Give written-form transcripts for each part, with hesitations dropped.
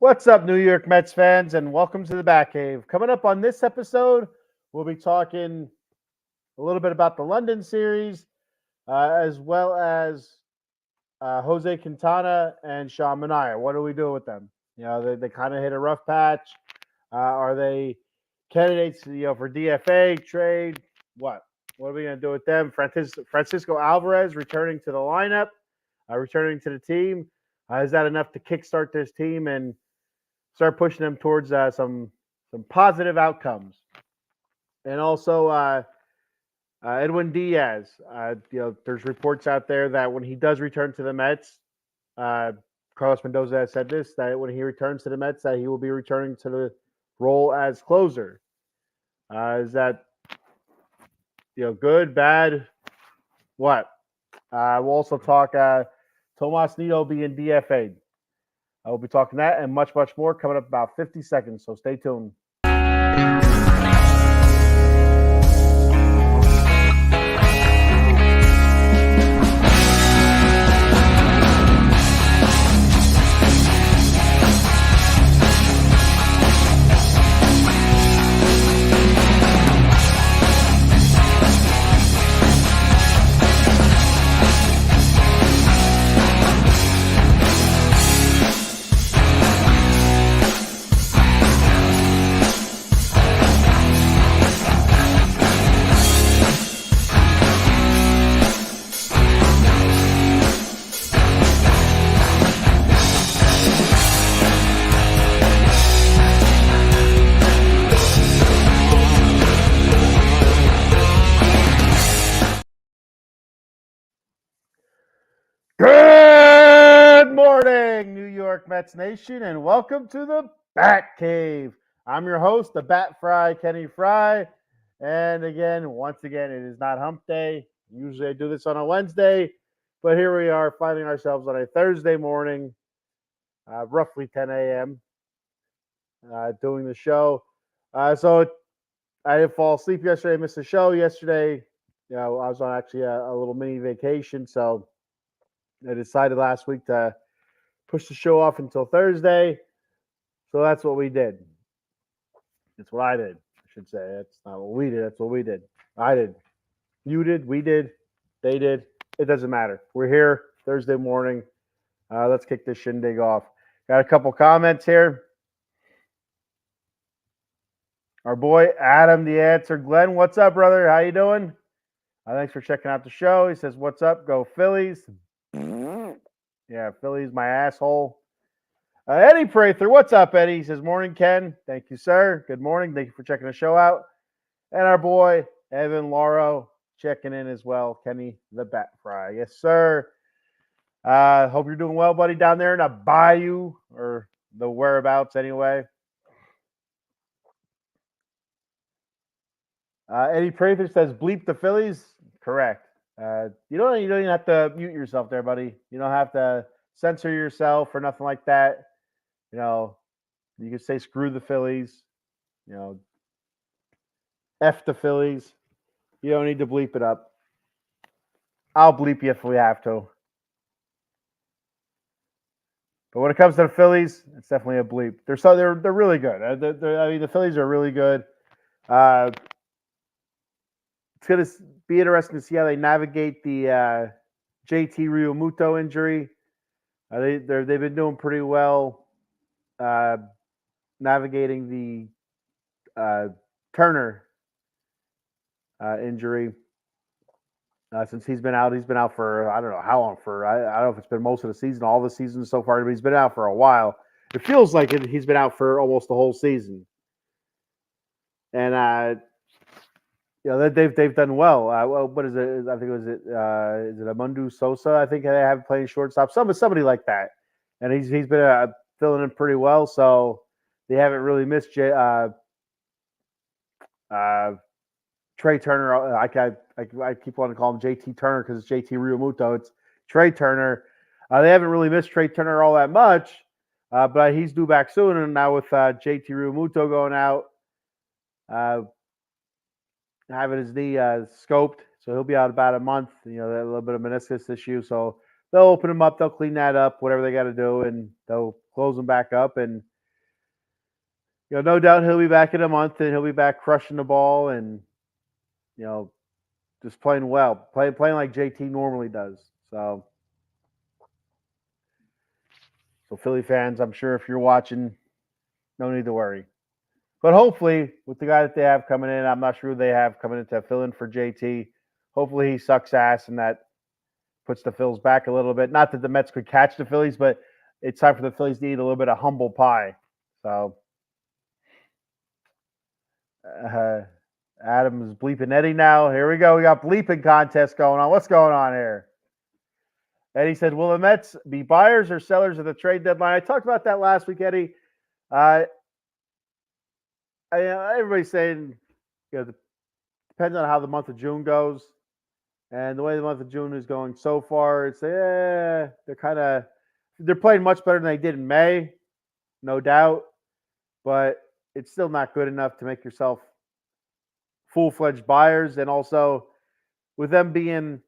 What's up, New York Mets fans, and welcome to the Batcave. Coming up on this episode, we'll be talking a little bit about the London series, as well as Jose Quintana and Sean Manaea. What do we do with them? They kind of hit a rough patch. Are they candidates, for DFA trade? What? What are we going to do with them? Francisco Alvarez returning to the lineup, returning to the team. Is that enough to kickstart this team and start pushing them towards some positive outcomes? And also Edwin Diaz. There's reports out there that when he does return to the Mets, uh, Carlos Mendoza has said this, that when he returns to the Mets, that he will be returning to the role as closer. Is that good, bad, what? We'll also talk Tomas Nido being DFA'd. I will be talking that and much, much more coming up about 50 seconds, so stay tuned. Good morning, New York Mets Nation, and welcome to the Bat Cave. I'm your host, the Bat Fry, Kenny Fry. And once again, it is not hump day. Usually I do this on a Wednesday, but here we are finding ourselves on a Thursday morning, roughly 10 a.m., doing the show. So I didn't fall asleep yesterday, missed the show yesterday. I was on actually a little mini vacation, so I decided last week to push the show off until Thursday. So that's what we did. That's what I did, I should say. That's not what we did. That's what we did. I did. You did. We did. They did. It doesn't matter. We're here Thursday morning. Let's kick this shindig off. Got a couple comments here. Our boy Adam the Answer Glenn. What's up, brother? How you doing? Thanks for checking out the show. He says, what's up? Go Phillies. Yeah, Philly's my asshole. Eddie Prather, what's up, Eddie? He says, morning, Ken. Thank you, sir. Good morning. Thank you for checking the show out. And our boy, Evan Lauro, checking in as well. Kenny the Bat Fry. Yes, sir. Hope you're doing well, buddy, down there in the bayou, or the whereabouts anyway. Eddie Prather says, bleep the Phillies. Correct. You don't even have to mute yourself there, buddy. You don't have to censor yourself or nothing like that. You can say screw the Phillies. F the Phillies. You don't need to bleep it up. I'll bleep you if we have to. But when it comes to the Phillies, it's definitely a bleep. They're really good. The Phillies are really good. It's going to be interesting to see how they navigate the JT Realmuto injury. They've been doing pretty well navigating the Turner injury since he's been out. He's been out for I don't know how long. I don't know if it's been most of the season, all the season so far, but he's been out for a while. It feels like he's been out for almost the whole season. And they've done well. What is it? I think is it Amundu Sosa? I think they have playing shortstop. Somebody like that, and he's been filling in pretty well. So they haven't really missed Trey Turner. I keep wanting to call him JT Turner because it's JT Realmuto. It's Trey Turner. They haven't really missed Trey Turner all that much, but he's due back soon. And now with JT Realmuto going out. Having his knee scoped, so he'll be out about a month. A little bit of meniscus issue, so they'll open him up, they'll clean that up, whatever they got to do, and they'll close him back up. And no doubt he'll be back in a month, and he'll be back crushing the ball and you know just playing well, playing like JT normally does. So Philly fans, I'm sure if you're watching, no need to worry. But hopefully, with the guy that they have coming in, I'm not sure who they have coming in to fill in for JT. Hopefully, he sucks ass and that puts the Phils back a little bit. Not that the Mets could catch the Phillies, but it's time for the Phillies to eat a little bit of humble pie. So, Adam's bleeping Eddie now. Here we go. We got bleeping contest going on. What's going on here? Eddie said, "Will the Mets be buyers or sellers of the trade deadline?" I talked about that last week, Eddie. Everybody's saying, depends on how the month of June goes, and the way the month of June is going so far, it's they're playing much better than they did in May, no doubt, but it's still not good enough to make yourself full-fledged buyers. And also, with them being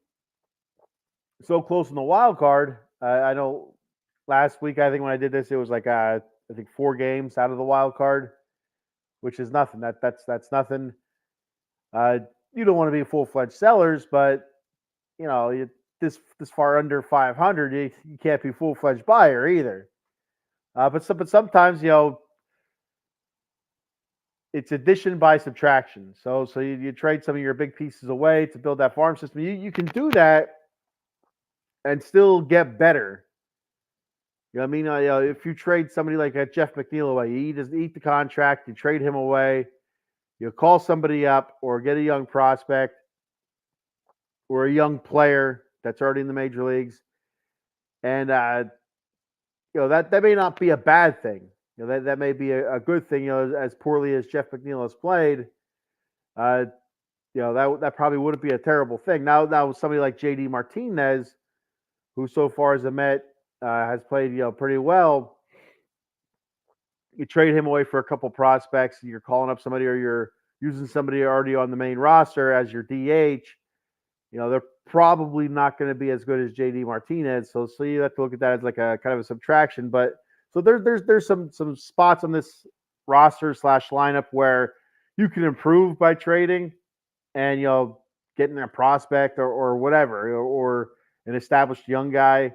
so close in the wild card, I know last week, I think when I did this, it was like I think 4 games out of the wild card, which is nothing. That's nothing. You don't want to be full-fledged sellers, but this far under 500, you can't be full-fledged buyer either. But sometimes it's addition by subtraction. So you trade some of your big pieces away to build that farm system. You can do that and still get better. You know what I mean? If you trade somebody like Jeff McNeil away, you eat the contract, you trade him away, you call somebody up or get a young prospect or a young player that's already in the major leagues, and that may not be a bad thing. That may be a good thing. As poorly as Jeff McNeil has played, that probably wouldn't be a terrible thing. Now somebody like JD Martinez, who so far as a Met has played pretty well. You trade him away for a couple prospects, and you're calling up somebody, or you're using somebody already on the main roster as your DH. They're probably not going to be as good as JD Martinez. So you have to look at that as like a kind of a subtraction. But so there's some spots on this roster / lineup where you can improve by trading and getting a prospect or whatever, or an established young guy.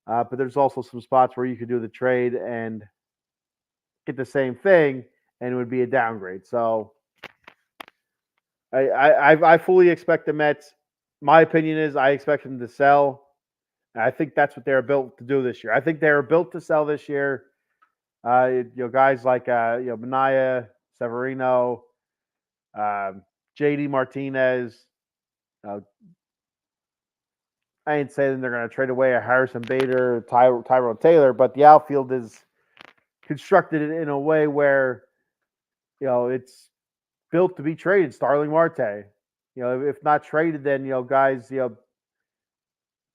But there's also some spots where you could do the trade and get the same thing, and it would be a downgrade. So I fully expect the Mets. My opinion is I expect them to sell. And I think that's what they're built to do this year. I think they were built to sell this year. Guys like Manaea, Severino, JD Martinez. I ain't saying they're going to trade away a Harrison Bader, Tyrone Taylor, but the outfield is constructed in a way where it's built to be traded. Starling Marte, if not traded, then guys,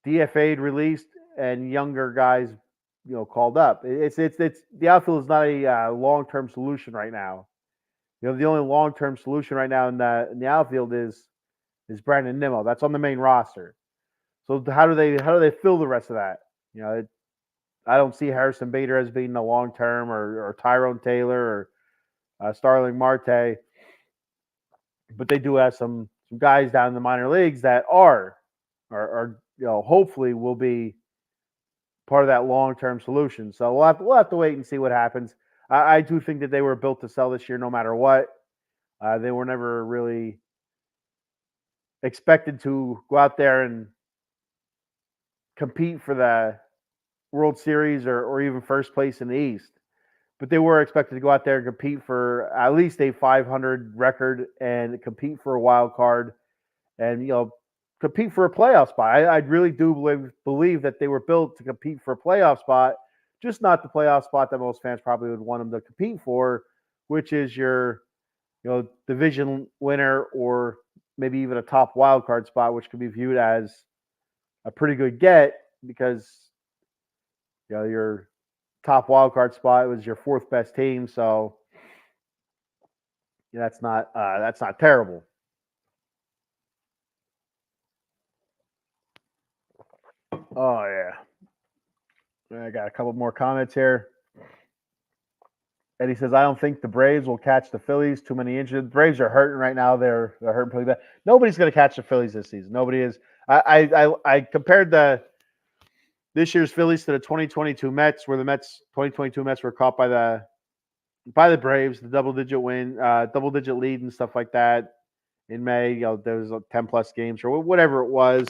DFA'd, released, and younger guys, called up. It's the outfield is not a long-term solution right now. The only long-term solution right now in the outfield is Brandon Nimmo. That's on the main roster. So how do they fill the rest of that? I don't see Harrison Bader as being the long-term, or Tyrone Taylor, or Starling Marte. But they do have some guys down in the minor leagues that are hopefully will be part of that long-term solution. So we'll have to wait and see what happens. I do think that they were built to sell this year no matter what. They were never really expected to go out there and compete for the World Series or even first place in the East. But they were expected to go out there and compete for at least a 500 record and compete for a wild card and, compete for a playoff spot. I really do believe that they were built to compete for a playoff spot, just not the playoff spot that most fans probably would want them to compete for, which is your, division winner or maybe even a top wild card spot, which could be viewed as a pretty good get because, your top wild card spot was your 4th best team. So that's not terrible. Oh yeah. I got a couple more comments here. And he says, I don't think the Braves will catch the Phillies. Too many injuries. The Braves are hurting right now. They're hurting pretty bad. Nobody's going to catch the Phillies this season. Nobody is. I compared this year's Phillies to the 2022 Mets, where the 2022 Mets were caught by the Braves, the double digit lead and stuff like that in May. There was 10 plus games or whatever it was.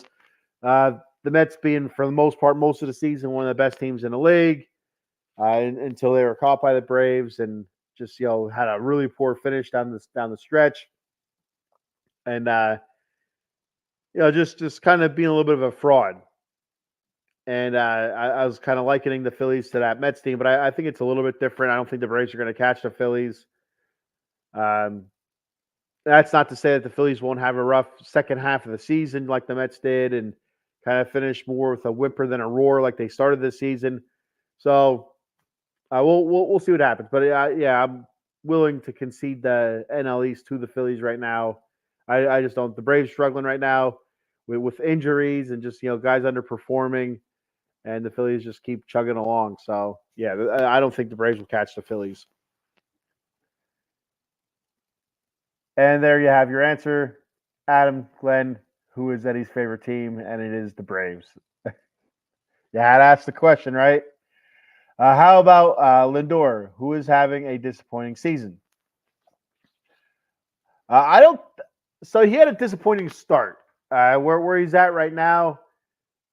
The Mets being, for the most part, most of the season, one of the best teams in the league. Until they were caught by the Braves and just had a really poor finish down the stretch, and just kind of being a little bit of a fraud. And I was kind of likening the Phillies to that Mets team, but I think it's a little bit different. I don't think the Braves are going to catch the Phillies. That's not to say that the Phillies won't have a rough second half of the season like the Mets did, and kind of finish more with a whimper than a roar like they started this season. So. We'll see what happens, but I'm willing to concede the NL East to the Phillies right now. I just don't. The Braves struggling right now with injuries and just guys underperforming, and the Phillies just keep chugging along. So yeah, I don't think the Braves will catch the Phillies. And there you have your answer, Adam, Glenn. Who is Eddie's favorite team? And it is the Braves. You had to ask the question, right? How about Lindor, who is having a disappointing season? I don't. So he had a disappointing start. Where he's at right now,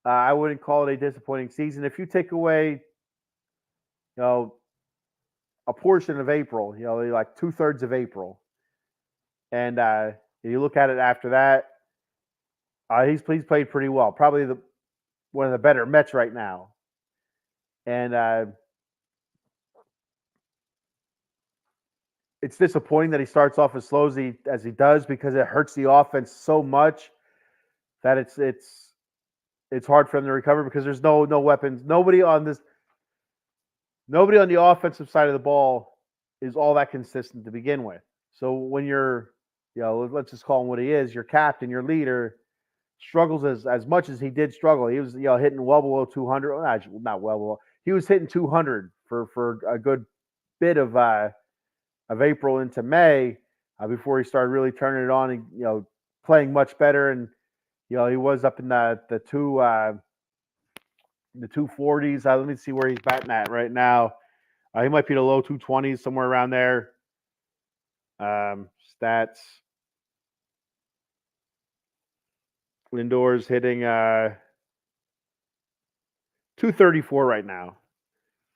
I wouldn't call it a disappointing season. If you take away, a portion of April, like 2/3 of April, and you look at it after that, he's played pretty well. Probably one of the better Mets right now, and it's disappointing that he starts off as slow as he does, because it hurts the offense so much that it's hard for them to recover, because there's no weapons. Nobody on the offensive side of the ball is all that consistent to begin with. So when you're, let's just call him what he is, your captain, your leader, struggles as much as he did struggle. He was hitting well below 200. Not well below. He was hitting 200 for a good bit of April into May, before he started really turning it on and playing much better. And he was up in the 240s. Let me see where he's batting at right now. He might be the low 220s, somewhere around there. Stats. Lindor's hitting 234 right now,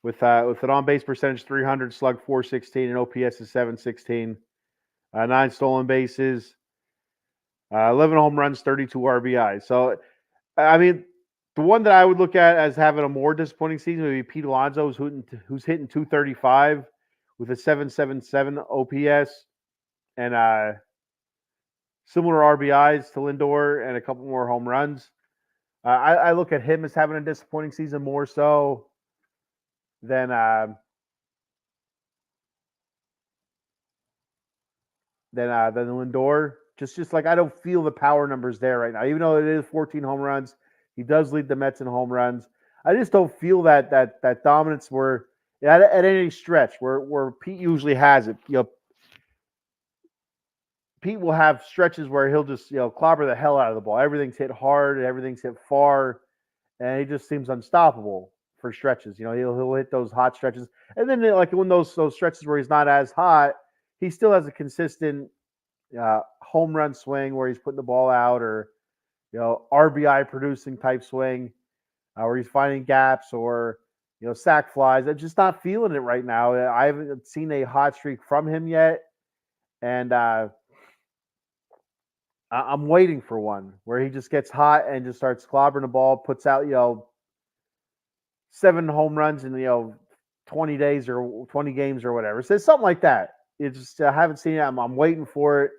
with an on-base percentage 300, slug 416, and OPS is 716. 9 stolen bases, 11 home runs, 32 RBIs. So, I mean, the one that I would look at as having a more disappointing season would be Pete Alonso, who's hitting 235 with a 777 OPS and similar RBIs to Lindor and a couple more home runs. I look at him as having a disappointing season more so than Lindor. Just like I don't feel the power numbers there right now. Even though it is 14 home runs, he does lead the Mets in home runs. I just don't feel that dominance where at any stretch where Pete usually has it. Pete will have stretches where he'll just clobber the hell out of the ball. Everything's hit hard, everything's hit far, and he just seems unstoppable for stretches. He'll hit those hot stretches, and then like when those stretches where he's not as hot, he still has a consistent home run swing where he's putting the ball out, or RBI producing type swing, where he's finding gaps or sack flies. I'm just not feeling it right now. I haven't seen a hot streak from him yet, and I'm waiting for one where he just gets hot and just starts clobbering the ball, puts out 7 home runs in 20 days or 20 games or whatever. So it's something like that. It's just I haven't seen it. I'm waiting for it.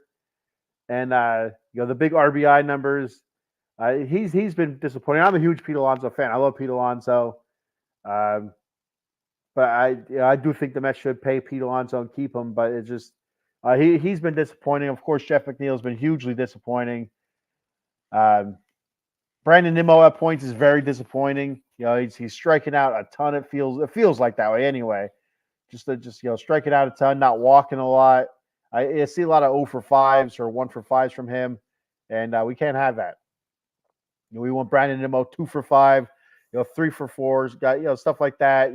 And the big RBI numbers. He's been disappointing. I'm a huge Pete Alonso fan. I love Pete Alonso, but I do think the Mets should pay Pete Alonso and keep him. But it's just he's been disappointing. Of course, Jeff McNeil's been hugely disappointing. Brandon Nimmo at points is very disappointing. He's striking out a ton. It feels like that way anyway. just striking out a ton, not walking a lot. I see a lot of 0 for 5s or 1 for 5s from him, and we can't have that. We want Brandon Nimmo 2 for 5, 3 for 4s, got stuff like that.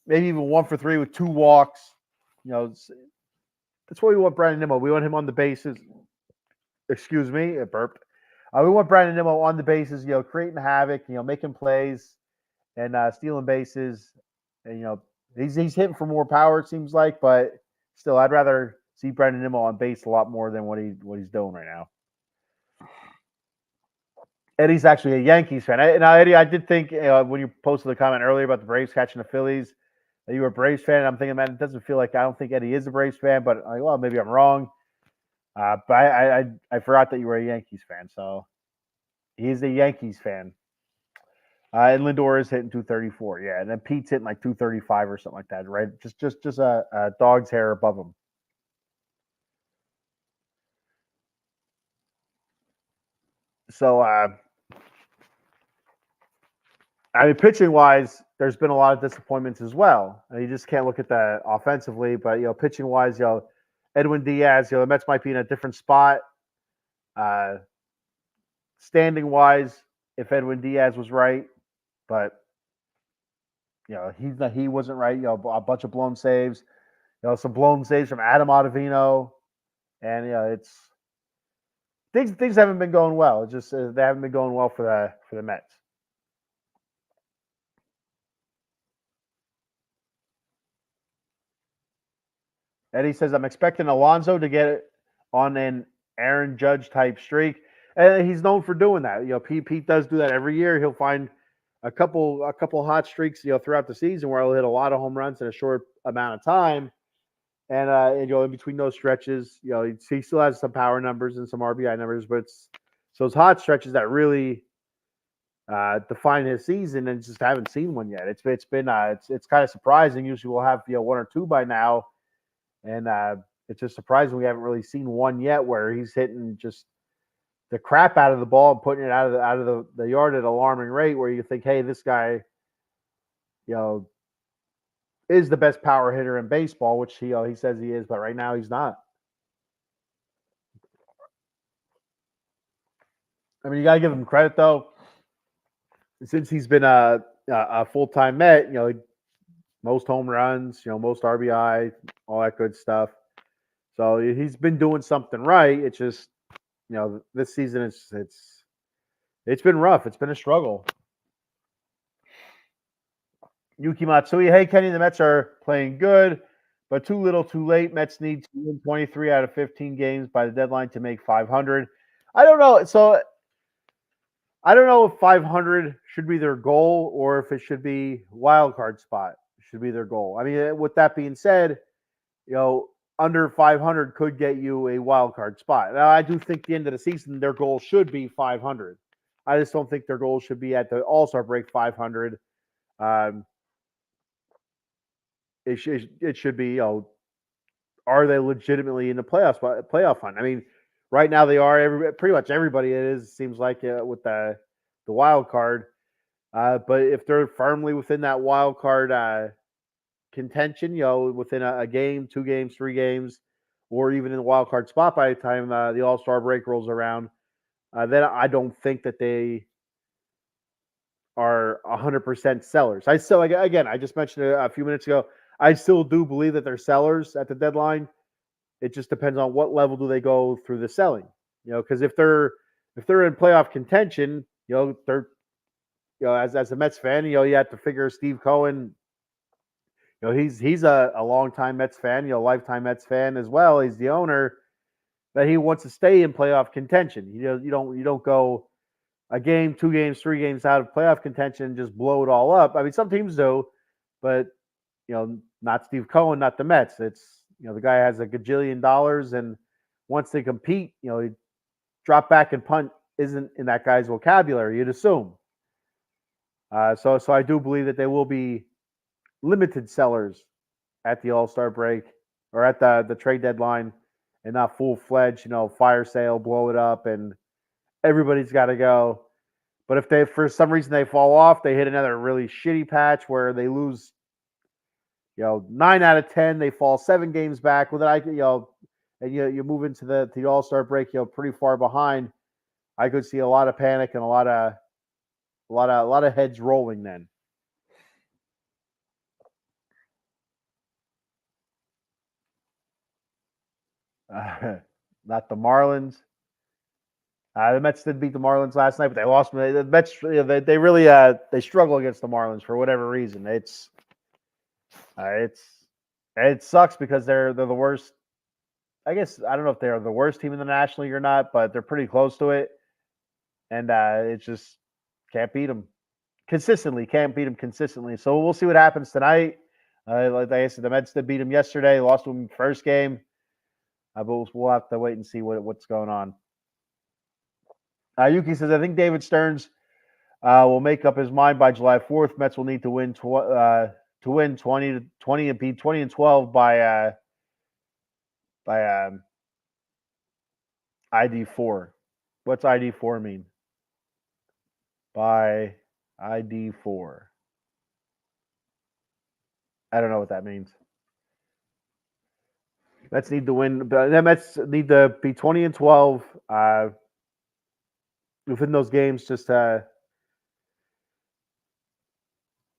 Maybe even 1 for 3 with 2 walks. That's what we want Brandon Nimmo. We want him on the bases. Excuse me, it burped. We want Brandon Nimmo on the bases, creating havoc, making plays and stealing bases. And he's hitting for more power, it seems like, but still, I'd rather see Brandon Nimmo on base a lot more than what he's doing right now. Eddie's actually a Yankees fan. Now, Eddie, I did think when you posted the comment earlier about the Braves catching the Phillies, that you were a Braves fan. I'm thinking, man, it doesn't feel like I don't think Eddie is a Braves fan, but well, maybe I'm wrong. But I forgot that you were a Yankees fan, so he's a Yankees fan. And Lindor is hitting 234, yeah, and then Pete's hitting like 235 or something like that, right? Just a dog's hair above him. So, I mean, pitching wise, there's been a lot of disappointments as well. And you just can't look at that offensively, but pitching wise, Edwin Diaz, the Mets might be in a different spot. Standing wise, if Edwin Diaz was right, but he wasn't right. A bunch of blown saves. Some blown saves from Adam Ottavino, and it's things haven't been going well. It's just they haven't been going well for the Mets. Eddie says, I'm expecting Alonso to get it on an Aaron Judge type streak. And he's known for doing that. Pete does do that every year. He'll find a couple hot streaks, throughout the season where he'll hit a lot of home runs in a short amount of time. And in between those stretches, he still has some power numbers and some RBI numbers, but it's those hot stretches that really define his season, and just haven't seen one yet. It's been it's kind of surprising. Usually we'll have 1 or 2 by now. And it's just surprising we haven't really seen one yet where he's hitting just the crap out of the ball and putting it out of the yard at an alarming rate, where you think, hey, this guy, is the best power hitter in baseball, which he says he is, but right now he's not. I mean, you gotta give him credit though. Since he's been a full-time Met, most home runs, most RBI, all that good stuff. So he's been doing something right. It's just, this season it's been rough. It's been a struggle. Yuki Matsui, hey Kenny, the Mets are playing good, but too little, too late. Mets need to win 23 out of 15 games by the deadline to make 500. I don't know. So I don't know if 500 should be their goal or if it should be wild card spot should be their goal. I mean, with that being said, under 500 could get you a wild card spot. Now, I do think at the end of the season, their goal should be 500. I just don't think their goal should be at the All-Star break 500. It should be, are they legitimately in the playoff hunt? I mean, right now they are. Pretty much everybody seems like with the wild card. But if they're firmly within that wild card contention, within a game, 2 games, 3 games, or even in the wild card spot by the time the All-Star break rolls around, then I don't think that they are 100% sellers. I still, again, I just mentioned it a few minutes ago, I still do believe that they're sellers at the deadline. It just depends on what level do they go through the selling, because if they're in playoff contention, they're, as a Mets fan, you have to figure Steve Cohen, he's a longtime Mets fan, lifetime Mets fan as well. He's the owner, that he wants to stay in playoff contention. You don't go a game, 2 games, 3 games out of playoff contention and just blow it all up. I mean, some teams do, but not Steve Cohen, not the Mets. It's the guy has a gajillion dollars, and once they compete, drop back and punt isn't in that guy's vocabulary. You'd assume. So I do believe that they will be limited sellers at the All-Star break or at the trade deadline, and not full-fledged, fire sale, blow it up, and everybody's got to go. But if they, for some reason, they fall off, they hit another really shitty patch where they lose, 9 out of 10, they fall 7 games back. Well, then and you move into the All-Star break, pretty far behind. I could see a lot of panic and a lot of heads rolling then. Not the Marlins. The Mets did beat the Marlins last night, but they lost. The Mets, they really they struggle against the Marlins for whatever reason. It sucks because they're the worst. I guess I don't know if they're the worst team in the National League or not, but they're pretty close to it, and it just can't beat them consistently. Can't beat them consistently. So we'll see what happens tonight. Like I said, the Mets did beat them yesterday. Lost them first game, but we'll have to wait and see what's going on. Yuki says, I think David Stearns will make up his mind by July 4th. Mets will need to win 20 and be 20-12 by ID4. What's ID4 mean? By ID4. I don't know what that means. Mets need to win. The Mets need to be 20-12 within those games. Just I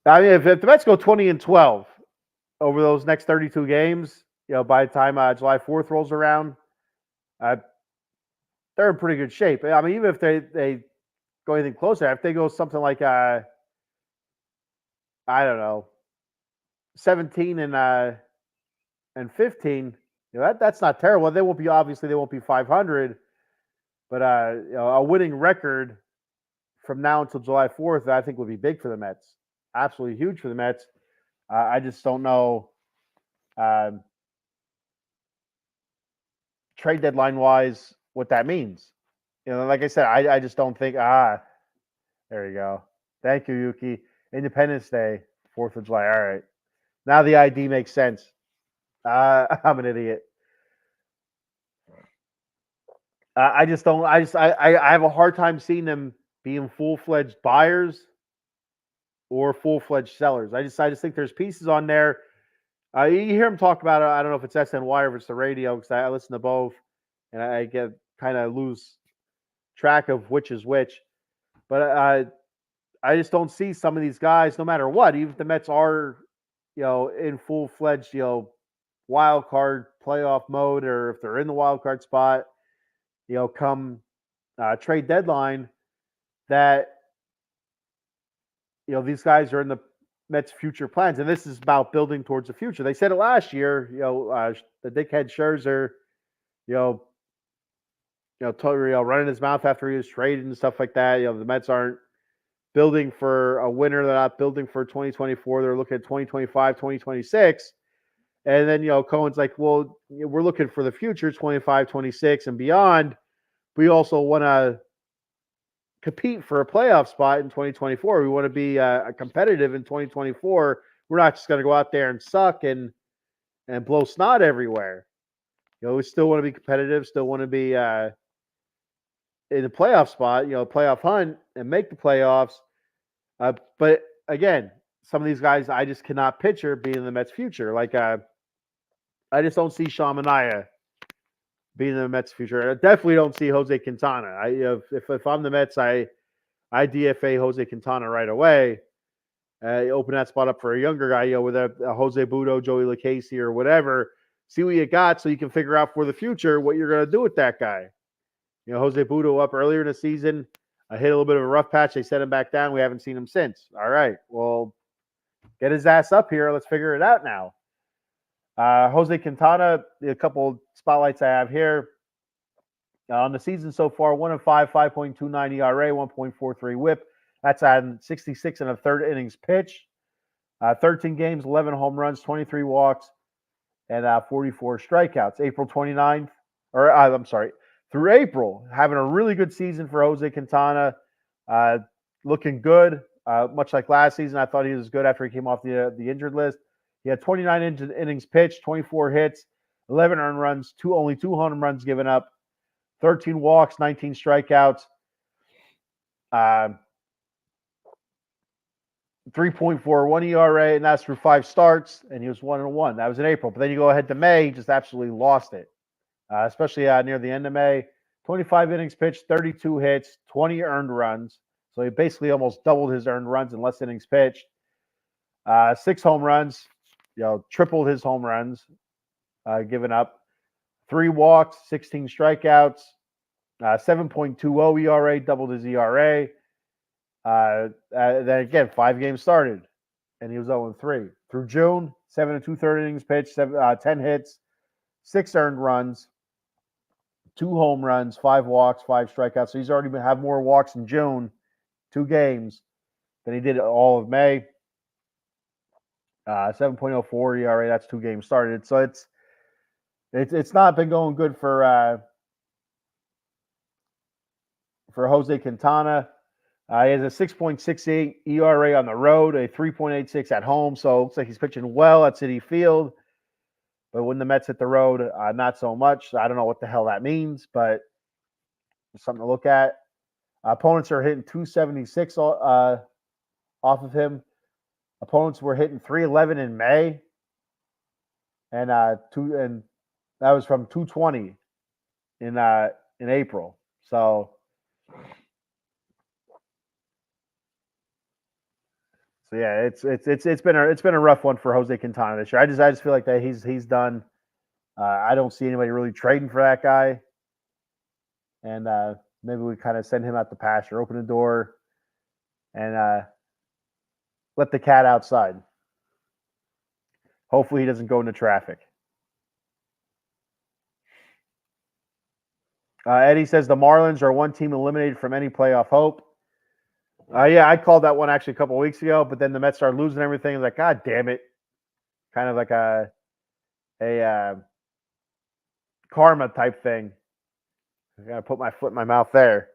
mean, if the Mets go 20-12 over those next 32 games, by the time July 4th rolls around, they're in pretty good shape. I mean, even if they go anything closer, if they go something like I don't know, 17 and 15, that's not terrible. They won't be 500, but a winning record from now until July 4th, I think would be big for the Mets. Absolutely huge for the Mets. I just don't know. Trade deadline wise, what that means. Like I said, I just don't think. There you go. Thank you, Yuki. Independence Day, 4th of July. All right. Now the ID makes sense. I'm an idiot. I just don't. I have a hard time seeing them being full-fledged buyers or full-fledged sellers. I just think there's pieces on there. You hear them talk about it. I don't know if it's SNY or if it's the radio because I listen to both, and I get kind of lose track of which is which. But I just don't see some of these guys, no matter what, even if the Mets are, in full-fledged, wild card playoff mode, or if they're in the wild card spot, come trade deadline, that these guys are in the Mets' future plans, and this is about building towards the future. They said it last year. The dickhead Scherzer, running his mouth after he was traded and stuff like that. The Mets aren't building for a winner. They're not building for 2024. They're looking at 2025, 2026. And then, Cohen's like, well, we're looking for the future, 25, 26 and beyond. We also want to compete for a playoff spot in 2024. We want to be competitive in 2024. We're not just going to go out there and suck and blow snot everywhere. We still want to be competitive, still want to be in the playoff spot, playoff hunt and make the playoffs. But again, some of these guys I just cannot picture being in the Mets' future. Like I just don't see Sean Manaea being in the Mets' future. I definitely don't see Jose Quintana. If I'm the Mets, I DFA Jose Quintana right away. Open that spot up for a younger guy, with a Jose Butto, Joey LaCasey, or whatever. See what you got, so you can figure out for the future what you're going to do with that guy. Jose Butto up earlier in the season, hit a little bit of a rough patch. They set him back down. We haven't seen him since. All right, well, get his ass up here. Let's figure it out now. Jose Quintana, a couple spotlights I have here. On the season so far, 1-5, 5.29 ERA, 1.43 WHIP. That's on 66 and a third innings pitch. 13 games, 11 home runs, 23 walks, and 44 strikeouts. April 29th, through April, having a really good season for Jose Quintana. Looking good, much like last season. I thought he was good after he came off the injured list. He had 29 innings pitched, 24 hits, 11 earned runs, only 2 home runs given up, 13 walks, 19 strikeouts. 3.41 ERA, and that's through 5 starts, and he was 1-1. That was in April. But then you go ahead to May, he just absolutely lost it, especially near the end of May. 25 innings pitched, 32 hits, 20 earned runs. So he basically almost doubled his earned runs in less innings pitched. 6 home runs, tripled his home runs given up. 3 walks, 16 strikeouts, 7.20 ERA, doubled his ERA. Then again, 5 games started, and he was 0-3. Through June, 7 2/3 innings pitched, 10 hits, 6 earned runs, 2 home runs, 5 walks, 5 strikeouts. So he's already had more walks in June, 2 games, than he did all of May. 7.04 ERA. That's 2 games started. So it's not been going good for Jose Quintana. He has a 6.68 ERA on the road, a 3.86 at home. So it looks like he's pitching well at Citi Field. But when the Mets hit the road, not so much. I don't know what the hell that means, but it's something to look at. Opponents are hitting 276 off of him. Opponents were hitting 311 in May, and that was from 220 in April. So yeah, it's been a rough one for Jose Quintana this year. I just feel like that he's done. I don't see anybody really trading for that guy, and maybe we kind of send him out the pasture, open the door, and let the cat outside. Hopefully, he doesn't go into traffic. Eddie says the Marlins are one team eliminated from any playoff hope. Yeah, I called that one actually a couple of weeks ago, but then the Mets started losing everything. I was like, God damn it. Kind of like a karma type thing. I got to put my foot in my mouth there.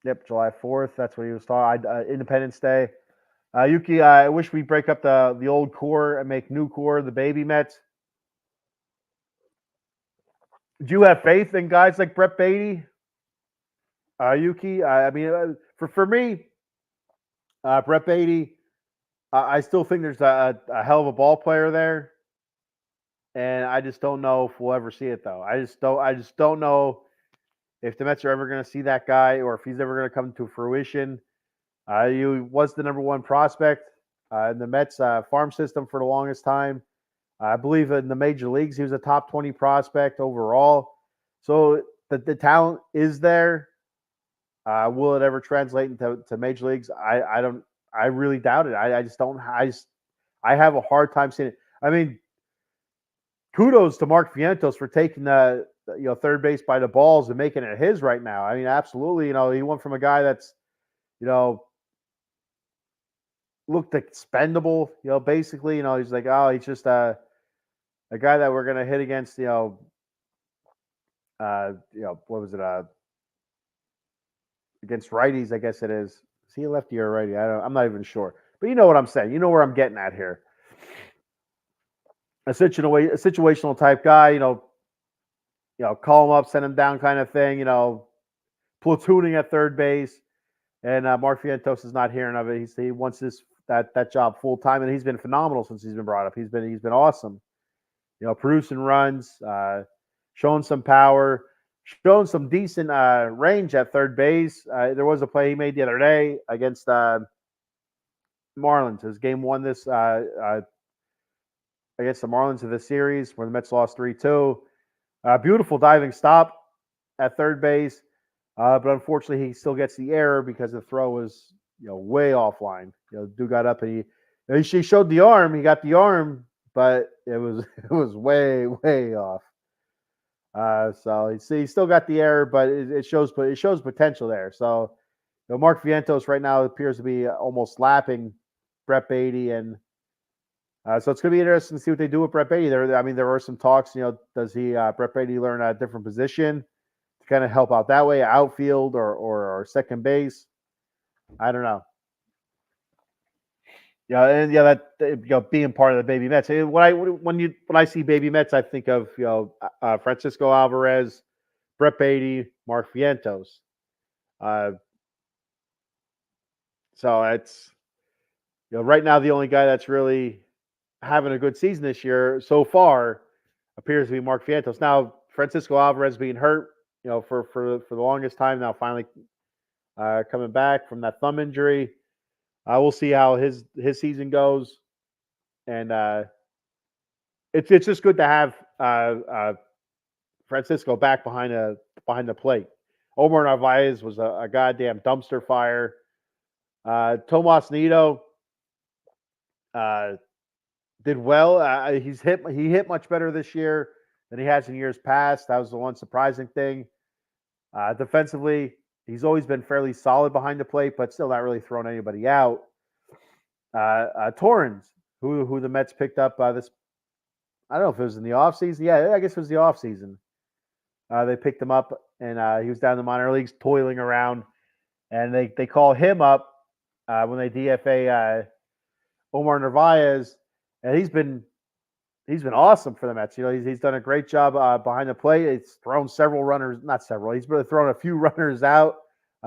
Yep, July 4th. That's what he was talking. Independence Day. Yuki, I wish we break up the old core and make new core, the baby Mets. Do you have faith in guys like Brett Baty? Yuki, I mean, for me, Brett Baty, I still think there's a hell of a ball player there, and I just don't know if we'll ever see it though. I just don't know if the Mets are ever going to see that guy or if he's ever going to come to fruition. He was the number 1 prospect in the Mets farm system for the longest time. I believe in the major leagues, he was a top 20 prospect overall. So the talent is there. Will it ever translate into major leagues? I really doubt it. I just don't. I have a hard time seeing it. I mean, kudos to Mark Vientos for taking the third base by the balls and making it his right now. I mean, absolutely. He went from a guy that's looked expendable. Basically, he's like, oh, he's just a guy that we're gonna hit against. What was it? Against righties, I guess it is. Is he a lefty or a righty? I'm not even sure. But you know what I'm saying. You know where I'm getting at here. A situational type guy, call him up, send him down kind of thing, platooning at third base. And Mark Vientos is not hearing of it. He wants that job full time, and he's been phenomenal since he's been brought up. He's been awesome. Producing runs, showing some power, showing some decent range at third base. There was a play he made the other day against Marlins. It was game 1 this against the Marlins of the series where the Mets lost 3-2. Beautiful diving stop at third base, but unfortunately he still gets the error because the throw was way offline. Dude got up and he showed the arm. He got the arm, but it was way off. So he still got the error, but it shows potential there. So Mark Vientos right now appears to be almost lapping Brett Baty, and so it's going to be interesting to see what they do with Brett Baty. There were some talks. Does Brett Baty learn a different position to kind of help out that way, outfield or second base? I don't know. That being part of the baby Mets. When I see baby Mets, I think of Francisco Alvarez, Brett Baty, Mark Vientos. So it's right now the only guy that's really having a good season this year so far appears to be Mark Vientos. Now Francisco Alvarez being hurt, for the longest time now, finally coming back from that thumb injury. We'll see how his season goes, and it's just good to have Francisco back behind the plate. Omar Narvaez was a goddamn dumpster fire. Tomas Nido did well. He hit much better this year than he has in years past. That was the one surprising thing. Defensively, he's always been fairly solid behind the plate, but still not really throwing anybody out. Torrens, who the Mets picked up this, I don't know if it was in the offseason. Yeah, I guess it was the offseason. They picked him up, and he was down in the minor leagues toiling around, and they call him up when they DFA Omar Narvaez, and he's been awesome for the Mets. He's done a great job behind the plate. He's thrown several runners, not several. He's really thrown a few runners out.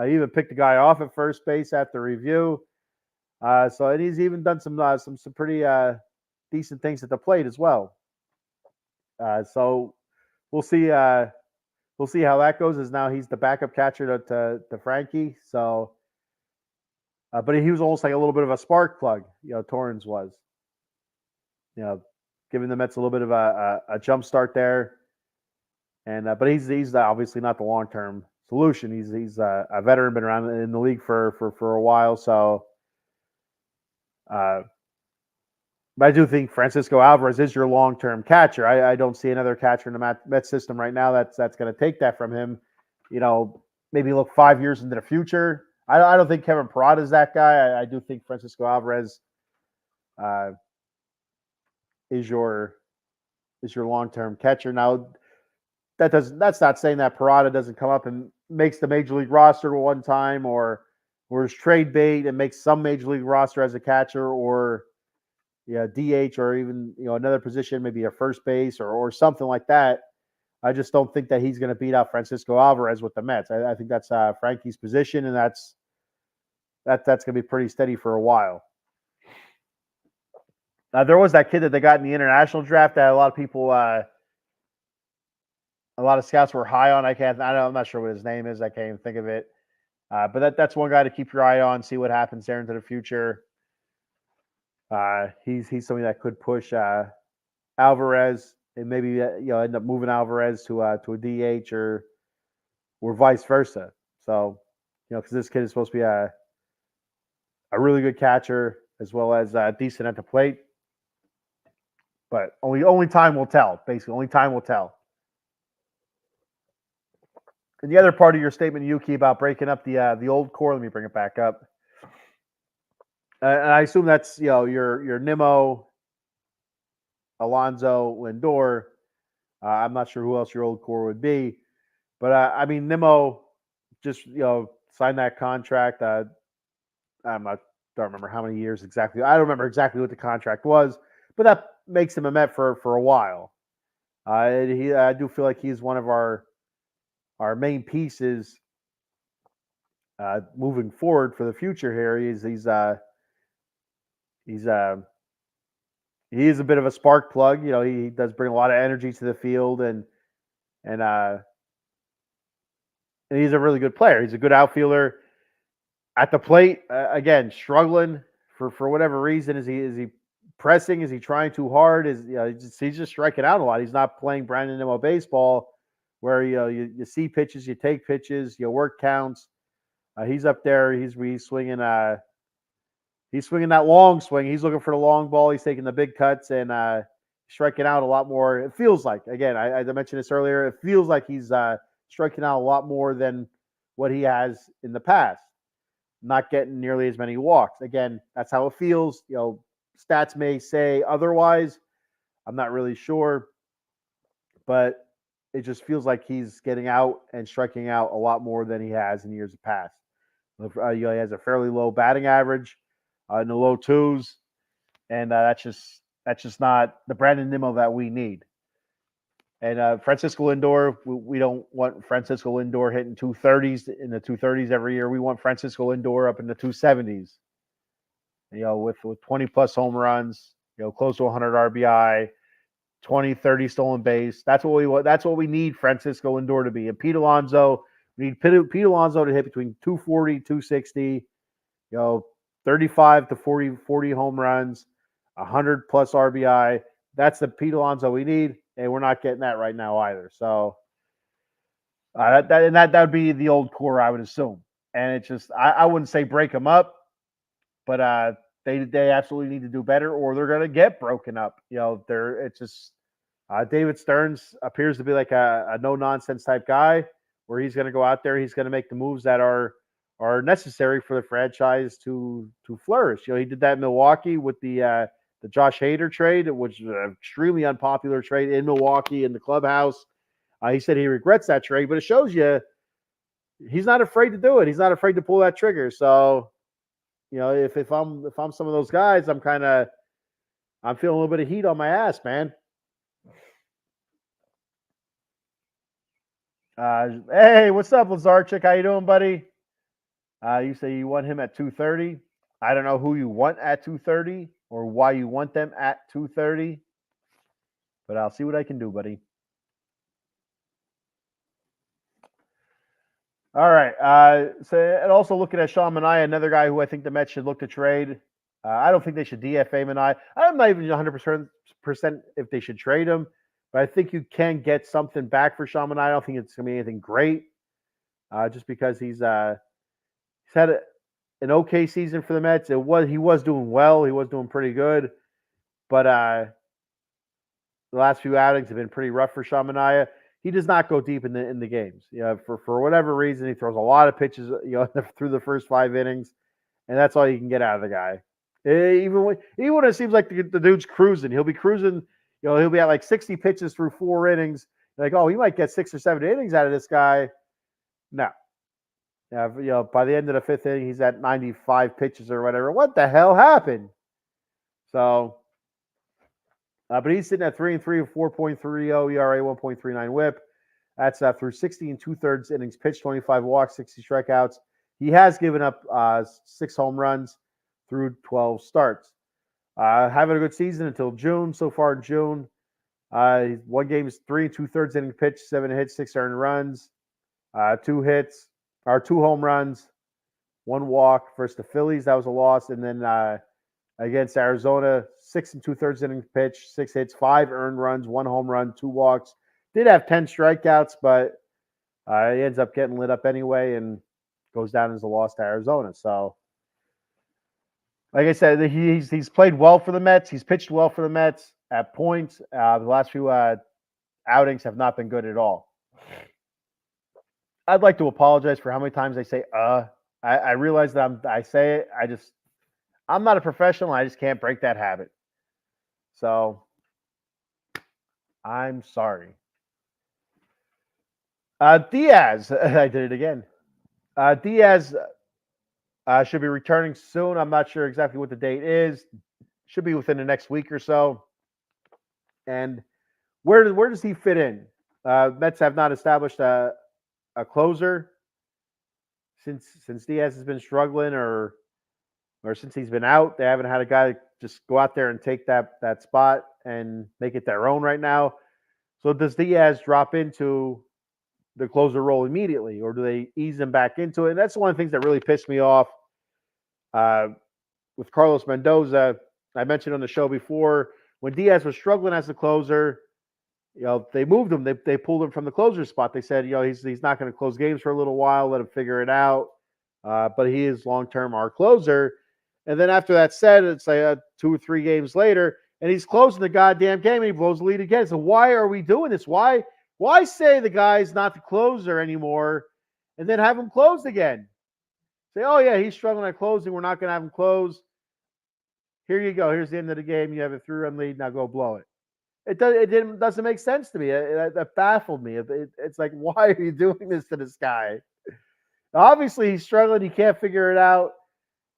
He even picked a guy off at first base after review. And he's even done some pretty decent things at the plate as well. So we'll see. We'll see how that goes. As now he's the backup catcher to Frankie. So, but he was almost like a little bit of a spark plug. Torrens was. Giving the Mets a little bit of a jump start there. And but he's obviously not the long term solution. He's a veteran, been around in the league for a while. So, but I do think Francisco Alvarez is your long term catcher. I don't see another catcher in the Mets system right now that's going to take that from him. Maybe look 5 years into the future. I don't think Kevin Parada is that guy. I do think Francisco Alvarez is your long-term catcher. Now, that's not saying that Parada doesn't come up and makes the major league roster one time, or is trade bait and makes some major league roster as a catcher, or DH, or even another position, maybe a first base or something like that. I just don't think that he's going to beat out Francisco Alvarez with the Mets. I think that's Frankie's position, and that's going to be pretty steady for a while. There was that kid that they got in the international draft that a lot of people, a lot of scouts were high on. I'm not sure what his name is. I can't even think of it. But that's one guy to keep your eye on, see what happens there into the future. He's something that could push Alvarez, and maybe end up moving Alvarez to a DH or vice versa. So because this kid is supposed to be a really good catcher as well as decent at the plate. But only time will tell. Basically, only time will tell. And the other part of your statement, Yuki, about breaking up the old core. Let me bring it back up. And I assume that's your Nimmo, Alonso, Lindor. I'm not sure who else your old core would be, but I mean Nimmo just signed that contract. Don't remember how many years exactly. I don't remember exactly what the contract was, but that makes him a Met for a while. I do feel like he's one of our main pieces moving forward for the future here. He is a bit of a spark plug. He does bring a lot of energy to the field, and he's a really good player. He's a good outfielder. At the plate, again, struggling for whatever reason. Is he pressing? Is he trying too hard? He's just striking out a lot. He's not playing Brandon Nimmo baseball, where you see pitches, you take pitches, you work counts. He's up there. He's swinging. He's swinging that long swing. He's looking for the long ball. He's taking the big cuts and striking out a lot more. It feels like, again, I mentioned this earlier, it feels like he's striking out a lot more than what he has in the past. Not getting nearly as many walks. Again, that's how it feels. Stats may say otherwise. I'm not really sure. But it just feels like he's getting out and striking out a lot more than he has in years past. He has a fairly low batting average. In the low twos, and that's just not the Brandon Nimmo that we need. And Francisco Lindor, we don't want Francisco Lindor hitting 230s in the 230s every year. We want Francisco Lindor up in the 270s. With 20 plus home runs, close to 100 RBI, 20, 30 stolen base. That's what we want. That's what we need Francisco Lindor to be. And Pete Alonso, we need Pete Alonso to hit between 240, 260, 35 to 40 home runs, 100 plus RBI. That's the Pete Alonso we need, and we're not getting that right now either. So that would be the old core, I would assume. And it's just I wouldn't say break them up, but they absolutely need to do better, or they're going to get broken up. It's just David Stearns appears to be like a no nonsense type guy, where he's going to go out there, he's going to make the moves that are necessary for the franchise to flourish. He did that in Milwaukee with the Josh Hader trade, which was an extremely unpopular trade in Milwaukee in the clubhouse. He said he regrets that trade, but it shows you he's not afraid to do it. He's not afraid to pull that trigger. So, if I'm some of those guys, I'm feeling a little bit of heat on my ass, man. Hey, what's up, Lazarchik? How you doing, buddy? You say you want him at 230. I don't know who you want at 230 or why you want them at 230, but I'll see what I can do, buddy. All right. And also looking at Sean Manaea, another guy who I think the Mets should look to trade. I don't think they should DFA Manaea. I'm not even 100% if they should trade him, but I think you can get something back for Sean Manaea. I don't think it's going to be anything great, just because he's had an okay season for the Mets. He was doing well. He was doing pretty good, but the last few outings have been pretty rough for Sean Manaea. He does not go deep in the games. For whatever reason, he throws a lot of pitches, through the first 5 innings, and that's all you can get out of the guy. Even when it seems like the dude's cruising, he'll be cruising. He'll be at like 60 pitches through 4 innings. Like, oh, he might get 6 or 7 innings out of this guy. No. By the end of the 5th inning, he's at 95 pitches or whatever. What the hell happened? So, but he's sitting at 3-3 with 4.30 ERA, 1.39 WHIP. That's through 60 2/3 innings pitched, 25 walks, 60 strikeouts. He has given up 6 home runs through 12 starts. Having a good season until June. So far in June, one game is 3 2/3 innings pitched, 7 hits, 6 earned runs, 2 home runs, 1 walk versus the Phillies. That was a loss. And then against Arizona, 6 2/3 innings pitched, 6 hits, 5 earned runs, 1 home run, 2 walks. Did have 10 strikeouts, but he ends up getting lit up anyway and goes down as a loss to Arizona. So, like I said, he's played well for the Mets. He's pitched well for the Mets at points. The last few outings have not been good at all. I'd like to apologize for how many times I say I realize that I say it. I'm not a professional. I just can't break that habit. So I'm sorry. Diaz, I did it again. Diaz should be returning soon. I'm not sure exactly what the date is. Should be within the next week or so. And where does he fit in? Mets have not established a closer since Diaz has been struggling, or since he's been out. They haven't had a guy just go out there and take that spot and make it their own right now. So does Diaz drop into the closer role immediately, or do they ease him back into it? And that's one of the things that really pissed me off with Carlos Mendoza. I mentioned on the show before, when Diaz was struggling as a closer, they moved him. They pulled him from the closer spot. They said, he's not going to close games for a little while. Let him figure it out. But he is long-term our closer. And then after that said, it's like 2 or 3 games later, and he's closing the goddamn game, and he blows the lead again. So why are we doing this? Why say the guy's not the closer anymore, and then have him close again? Say, oh yeah, he's struggling at closing. We're not going to have him close. Here you go. Here's the end of the game. You have a 3-run lead. Now go blow it. It doesn't make sense to me. That baffled me. It's like, why are you doing this to this guy? Obviously, he's struggling. He can't figure it out.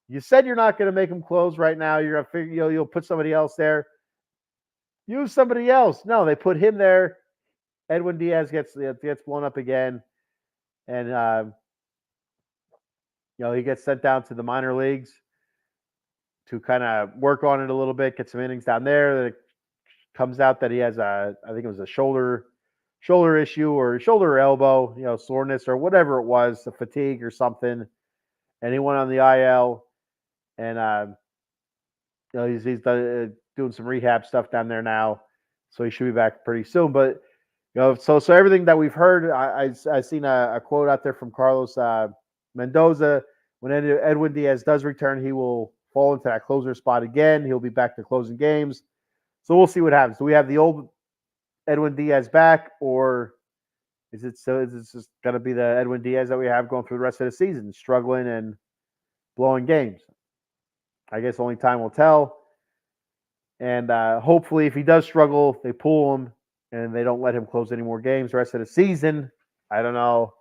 You said you're not going to make him close right now. You're going to figure, you'll put somebody else there. Use somebody else. No, they put him there. Edwin Diaz gets blown up again, and he gets sent down to the minor leagues to kind of work on it a little bit, get some innings down there. Then it comes out that he has I think it was a shoulder issue or shoulder or elbow, soreness or whatever it was, the fatigue or something, and he went on the IL, and he's doing some rehab stuff down there now, so he should be back pretty soon. But so everything that we've heard, I seen a quote out there from Carlos Mendoza. When Edwin Diaz does return, he will fall into that closer spot again. He'll be back to closing games. So we'll see what happens. Do we have the old Edwin Diaz back, or is it just going to be the Edwin Diaz that we have going through the rest of the season, struggling and blowing games? I guess only time will tell. And hopefully, if he does struggle, they pull him and they don't let him close any more games the rest of the season. I don't know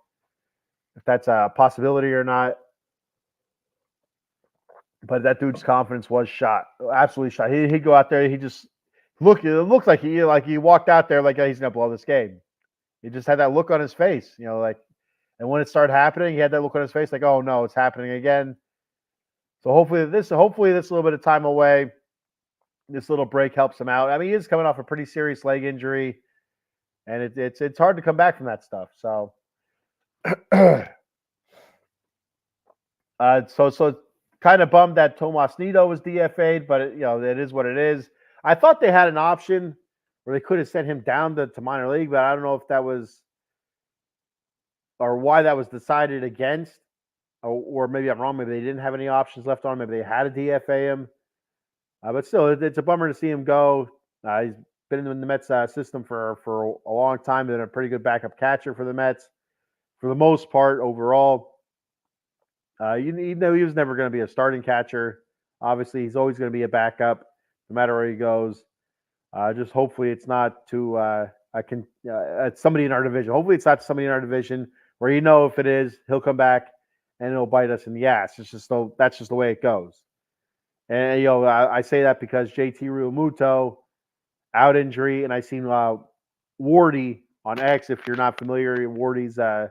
if that's a possibility or not. But that dude's confidence was shot, absolutely shot. He'd go out there. He just it looked like he walked out there like he's gonna blow this game. He just had that look on his face, and when it started happening, he had that look on his face, like, oh no, it's happening again. So hopefully this little bit of time away, this little break helps him out. I mean, he is coming off a pretty serious leg injury, and it's hard to come back from that stuff. So, so kind of bummed that Tomas Nido was DFA'd, but it is what it is. I thought they had an option where they could have sent him down to minor league, but I don't know if that was or why that was decided against, or maybe I'm wrong. Maybe they didn't have any options left on him. Maybe they had to DFA him. But still, it's a bummer to see him go. He's been in the Mets system for a long time. Been a pretty good backup catcher for the Mets for the most part overall. He was never going to be a starting catcher. Obviously, he's always going to be a backup no matter where he goes. Just hopefully it's not to somebody in our division. Hopefully it's not somebody in our division where if it is, he'll come back and it'll bite us in the ass. That's just the way it goes. And I say that because JT Realmuto out injury, and I seen Wardy on X. If you're not familiar, Wardy's a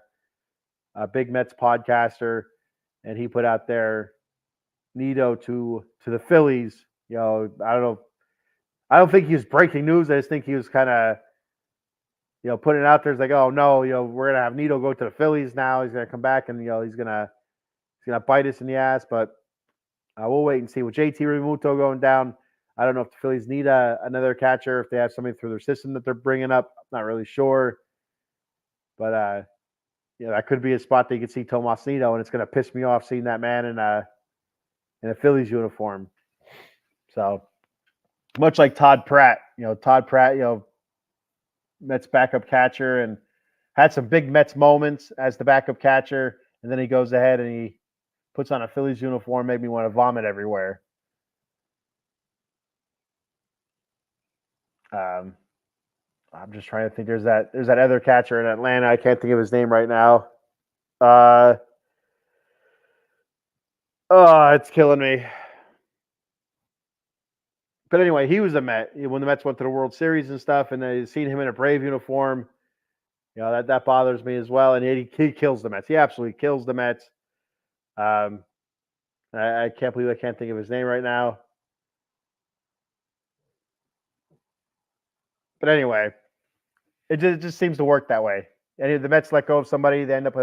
big Mets podcaster, and he put out there Nido to the Phillies. I don't know. I don't think he was breaking news. I just think he was kind of, putting it out there. It's like, oh no, we're gonna have Nido go to the Phillies now. He's gonna come back and he's gonna bite us in the ass. But we'll wait and see. With JT Realmuto going down, I don't know if the Phillies need another catcher. If they have somebody through their system that they're bringing up, I'm not really sure. But that could be a spot that you could see Tomas Nido, and it's gonna piss me off seeing that man in a Phillies uniform. So. Much like Todd Pratt, Mets backup catcher, and had some big Mets moments as the backup catcher, and then he goes ahead and he puts on a Phillies uniform, made me want to vomit everywhere. I'm just trying to think. There's that other catcher in Atlanta. I can't think of his name right now. It's killing me. But anyway, he was a Met when the Mets went to the World Series and stuff, and I seen him in a Brave uniform. That bothers me as well. And he kills the Mets. He absolutely kills the Mets. I can't believe I can't think of his name right now. But anyway, it just seems to work that way. And the Mets let go of somebody, they end up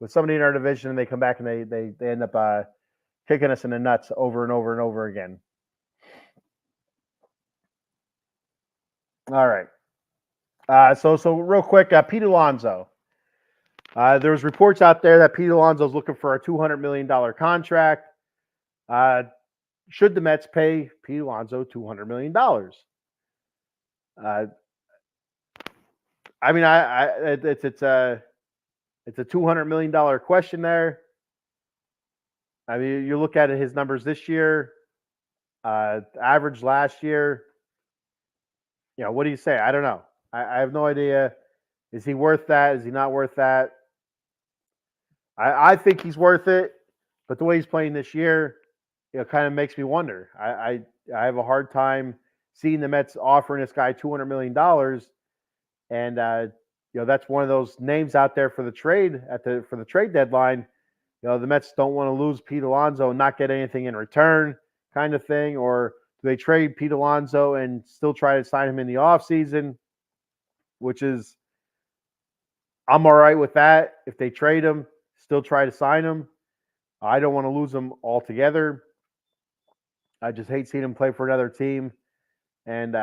with somebody in our division, and they come back and they end up kicking us in the nuts over and over and over again. All right. So real quick, Pete Alonso. There was reports out there that Pete Alonso is looking for a $200 million contract. Should the Mets pay Pete Alonso $200 million? I mean, it's a $200 million question there. I mean, you look at his numbers this year, average last year. What do you say? I don't know. I have no idea. Is he worth that? Is he not worth that? I think he's worth it, but the way he's playing this year, kind of makes me wonder. I have a hard time seeing the Mets offering this guy $200 million and that's one of those names out there for the trade for the trade deadline. The Mets don't want to lose Pete Alonso and not get anything in return, kind of thing, or do they trade Pete Alonso and still try to sign him in the offseason, which is I'm all right with that. If they trade him, still try to sign him. I don't want to lose him altogether. I just hate seeing him play for another team and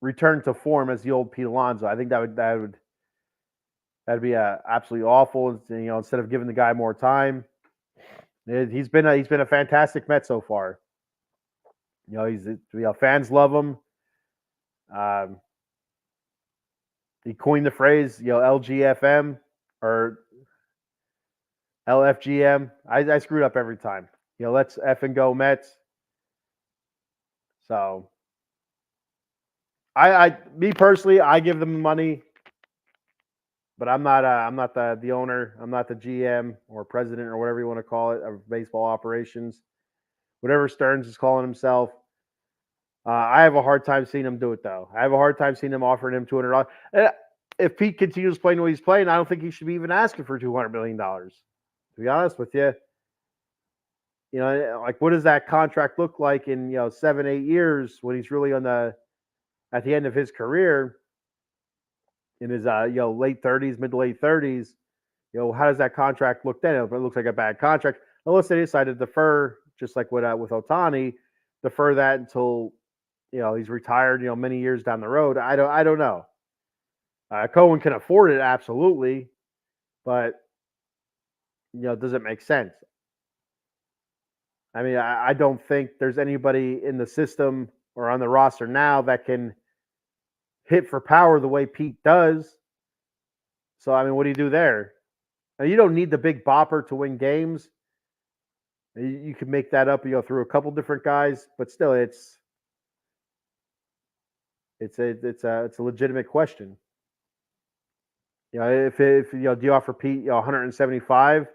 return to form as the old Pete Alonso. I think that'd be absolutely awful. Instead of giving the guy more time, he's been a fantastic Met so far. Fans love him. He coined the phrase, LGFM or LFGM. I screwed up every time. Let's effing go Mets. So, me personally, I give them money, but I'm not the owner. I'm not the GM or president or whatever you want to call it of baseball operations. Whatever Stearns is calling himself. I have a hard time seeing him do it, though. I have a hard time seeing him offering him $200. If Pete continues playing the way he's playing, I don't think he should be even asking for $200 million. To be honest with you, what does that contract look like in 7-8 years when he's really at the end of his career in his late 30s, mid to late 30s? How does that contract look then? If it looks like a bad contract, unless they decide to defer, just like with Ohtani, defer that until he's retired, many years down the road. I don't know. Cohen can afford it, absolutely, but does it make sense? I mean, I don't think there's anybody in the system or on the roster now that can hit for power the way Pete does. So, I mean, what do you do there? Now, you don't need the big bopper to win games. You can make that up, through a couple different guys, but still, it's a legitimate question. If do you offer Pete 175,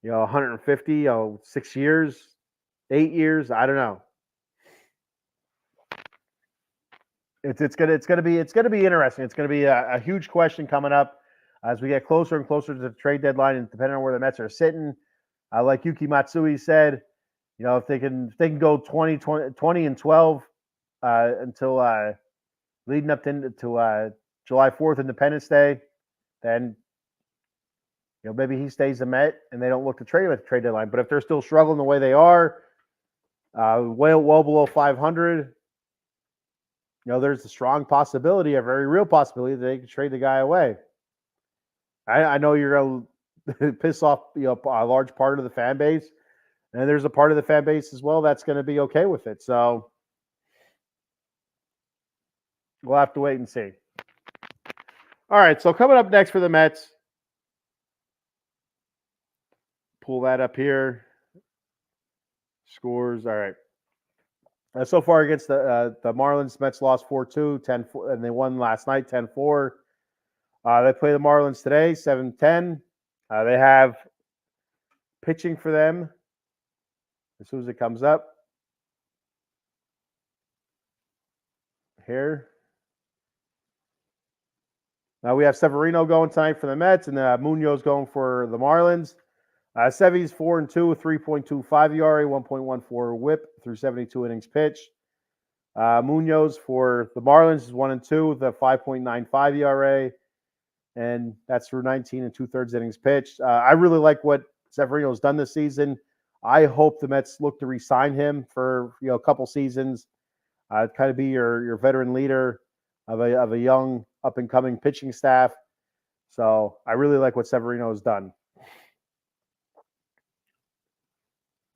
150, 6 years, 8 years? I don't know. It's gonna be interesting. It's gonna be a huge question coming up as we get closer and closer to the trade deadline, and depending on where the Mets are sitting. Like Yuki Matsui said, if they can go 20 and 12 until leading up to July 4th, Independence Day, then maybe he stays a Met and they don't look to trade him at the trade deadline. But if they're still struggling the way they are, well below 500, there's a strong possibility, a very real possibility, that they could trade the guy away. I know you're going to piss off a large part of the fan base, and there's a part of the fan base as well that's going to be okay with it. So we'll have to wait and see. All right, so coming up next for the Mets, pull that up here. Scores. All right. So far against the Marlins, Mets lost 4-2, 10-4, and they won last night 10-4. They play the Marlins today, 7-10. They have pitching for them as soon as it comes up. Here. Now we have Severino going tonight for the Mets, and Munoz going for the Marlins. Sevy's 4-2 with 3.25 ERA, 1.14 WHIP through 72 innings pitched. Munoz for the Marlins is 1-2 with a 5.95 ERA, and that's through 19 and 2/3 innings pitched. I really like what Severino's done this season. I hope the Mets look to re-sign him for a couple seasons. Kind of be your veteran leader of a young up and coming pitching staff. So I really like what Severino has done.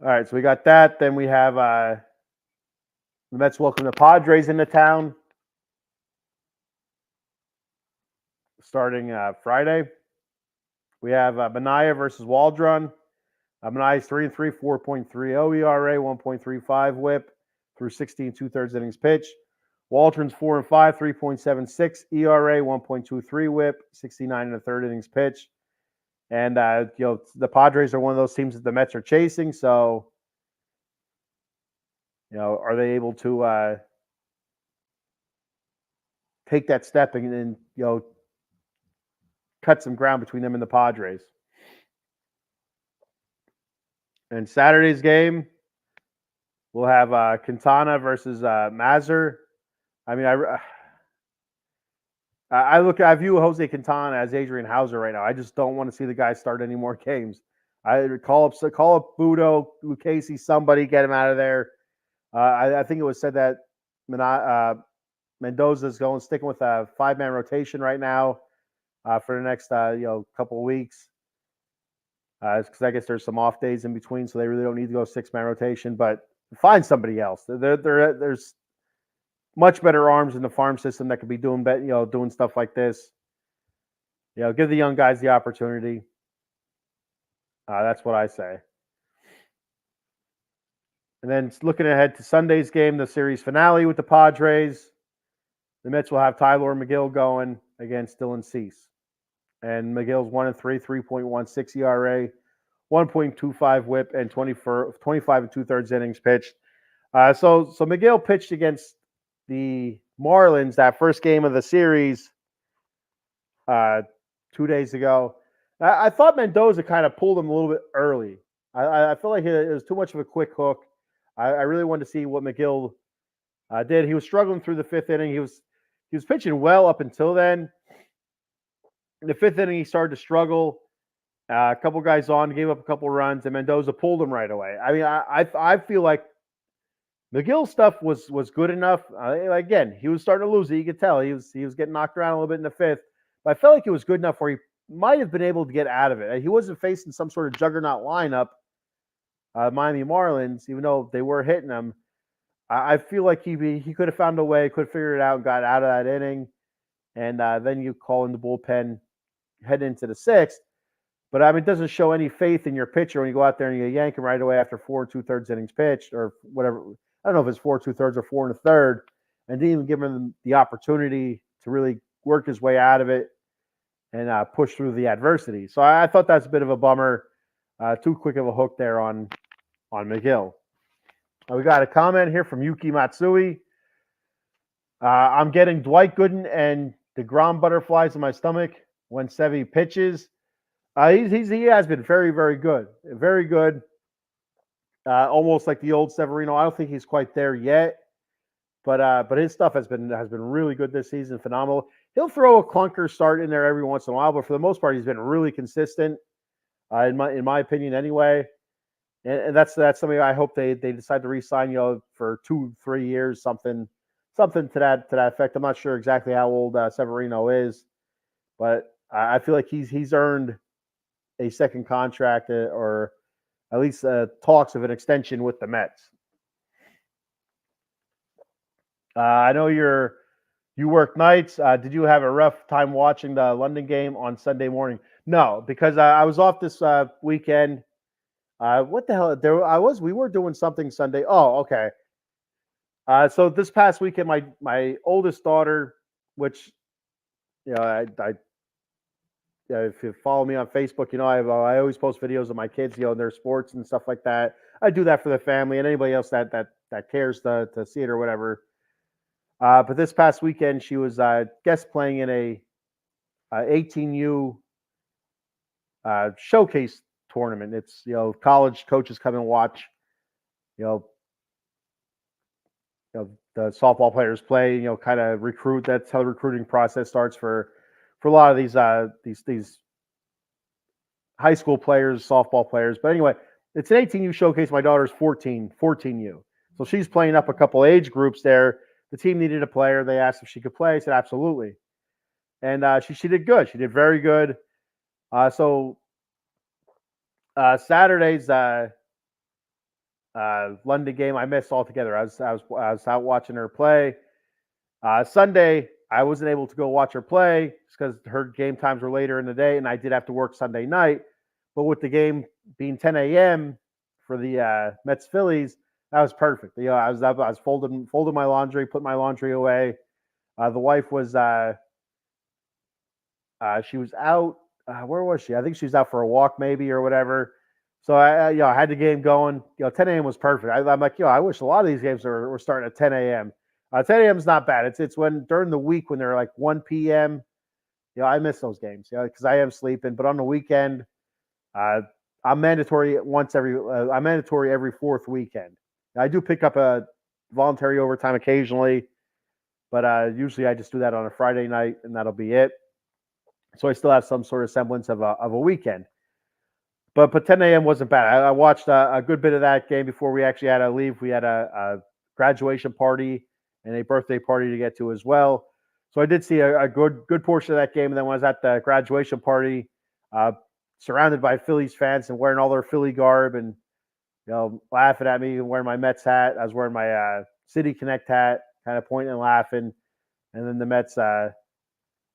All right, so we got that. Then we have the Mets welcome the Padres into town starting Friday. We have Manaea versus Waldron. Manaea's 3-3, 4.30 ERA, 1.35 WHIP through 16 2/3 innings pitched. Waldron's 4-5, 3.76 ERA, 1.23 WHIP, 69 1/3 innings pitched. And the Padres are one of those teams that the Mets are chasing. So, are they able to take that step and cut some ground between them and the Padres. And Saturday's game, we'll have Quintana versus Mazur. I mean, I view Jose Quintana as Adrian Hauser right now. I just don't want to see the guy start any more games. I call up Budo, Lucchesi, somebody, get him out of there. I think it was said that Mendoza's sticking with a 5-man rotation right now for the next couple of weeks. Because I guess there's some off days in between, so they really don't need to go 6-man rotation. But find somebody else. There's much better arms in the farm system that could be doing stuff like this. Give the young guys the opportunity. That's what I say. And then looking ahead to Sunday's game, the series finale with the Padres, the Mets will have Tylor Megill going against Dylan Cease. And Megill's 1-3, 3.16 ERA, 1.25 WHIP, and 25 2/3 innings pitched. So Megill pitched against the Marlins that first game of the series 2 days ago. I thought Mendoza kind of pulled him a little bit early. I feel like it was too much of a quick hook. I really wanted to see what Megill did. He was struggling through the 5th inning. He was pitching well up until then. In the 5th inning, he started to struggle. A couple guys on, gave up a couple runs, and Mendoza pulled him right away. I mean, I feel like McGill's stuff was good enough. Again, he was starting to lose it. You could tell he was getting knocked around a little bit in the 5th, but I felt like it was good enough where he might have been able to get out of it. He wasn't facing some sort of juggernaut lineup, Miami Marlins, even though they were hitting him. I feel like he could have found a way, could have figured it out, and got out of that inning, and then you call in the bullpen, head into the 6th. But I mean, it doesn't show any faith in your pitcher when you go out there and you yank him right away after 4 2/3 innings pitched, or whatever. I don't know if it's 4 2/3 or 4 1/3, and didn't even give him the opportunity to really work his way out of it and push through the adversity. So I thought that's a bit of a bummer. Too quick of a hook there on Megill. We got a comment here from Yuki Matsui. I'm getting Dwight Gooden and DeGrom butterflies in my stomach when Sevy pitches. He has been very, very good. Very good. Almost like the old Severino. I don't think he's quite there yet. But his stuff has been really good this season. Phenomenal. He'll throw a clunker start in there every once in a while, but for the most part, he's been really consistent. In my opinion, anyway. And that's something I hope they decide to re-sign, for 2-3 years, something to that effect. I'm not sure exactly how old Severino is, but I feel like he's earned a second contract, or at least talks of an extension with the Mets. I know you work nights. Did you have a rough time watching the London game on Sunday morning? No, because I was off this weekend. What the hell? We were doing something Sunday. Oh, okay. So this past weekend, my oldest daughter, which, if you follow me on Facebook, I always post videos of my kids, their sports and stuff like that. I do that for the family and anybody else that cares to see it or whatever. But this past weekend, she was guest playing in a 18U showcase tournament. It's college coaches come and watch the softball players play, kind of recruit. That's how the recruiting process starts for a lot of these high school players, softball players. But anyway, it's an 18U showcase. My daughter's 14U. So she's playing up a couple age groups there. The team needed a player. They asked if she could play. I said, absolutely. And she did good. She did very good. So Saturday's London game I missed altogether. I was out watching her play. Sunday I wasn't able to go watch her play because her game times were later in the day, and I did have to work Sunday night. But with the game being 10 a.m. for the Mets Phillies, that was perfect. I was folding my laundry, put my laundry away. The wife was she was out. Where was she? I think she was out for a walk, maybe, or whatever. So I had the game going. 10 a.m. was perfect. I'm like, I wish a lot of these games were starting at 10 a.m. 10 a.m. is not bad. It's when during the week when they're like 1 p.m. I miss those games. Because I am sleeping. But on the weekend, I'm mandatory I'm mandatory every fourth weekend. I do pick up a voluntary overtime occasionally, but usually I just do that on a Friday night, and that'll be it. So I still have some sort of semblance of a weekend. But 10 a.m. wasn't bad. I watched a good bit of that game before we actually had to leave. We had a graduation party and a birthday party to get to as well. So I did see a good portion of that game. And then when I was at the graduation party, surrounded by Phillies fans and wearing all their Philly garb and laughing at me and wearing my Mets hat. I was wearing my City Connect hat, kind of pointing and laughing. And then the Mets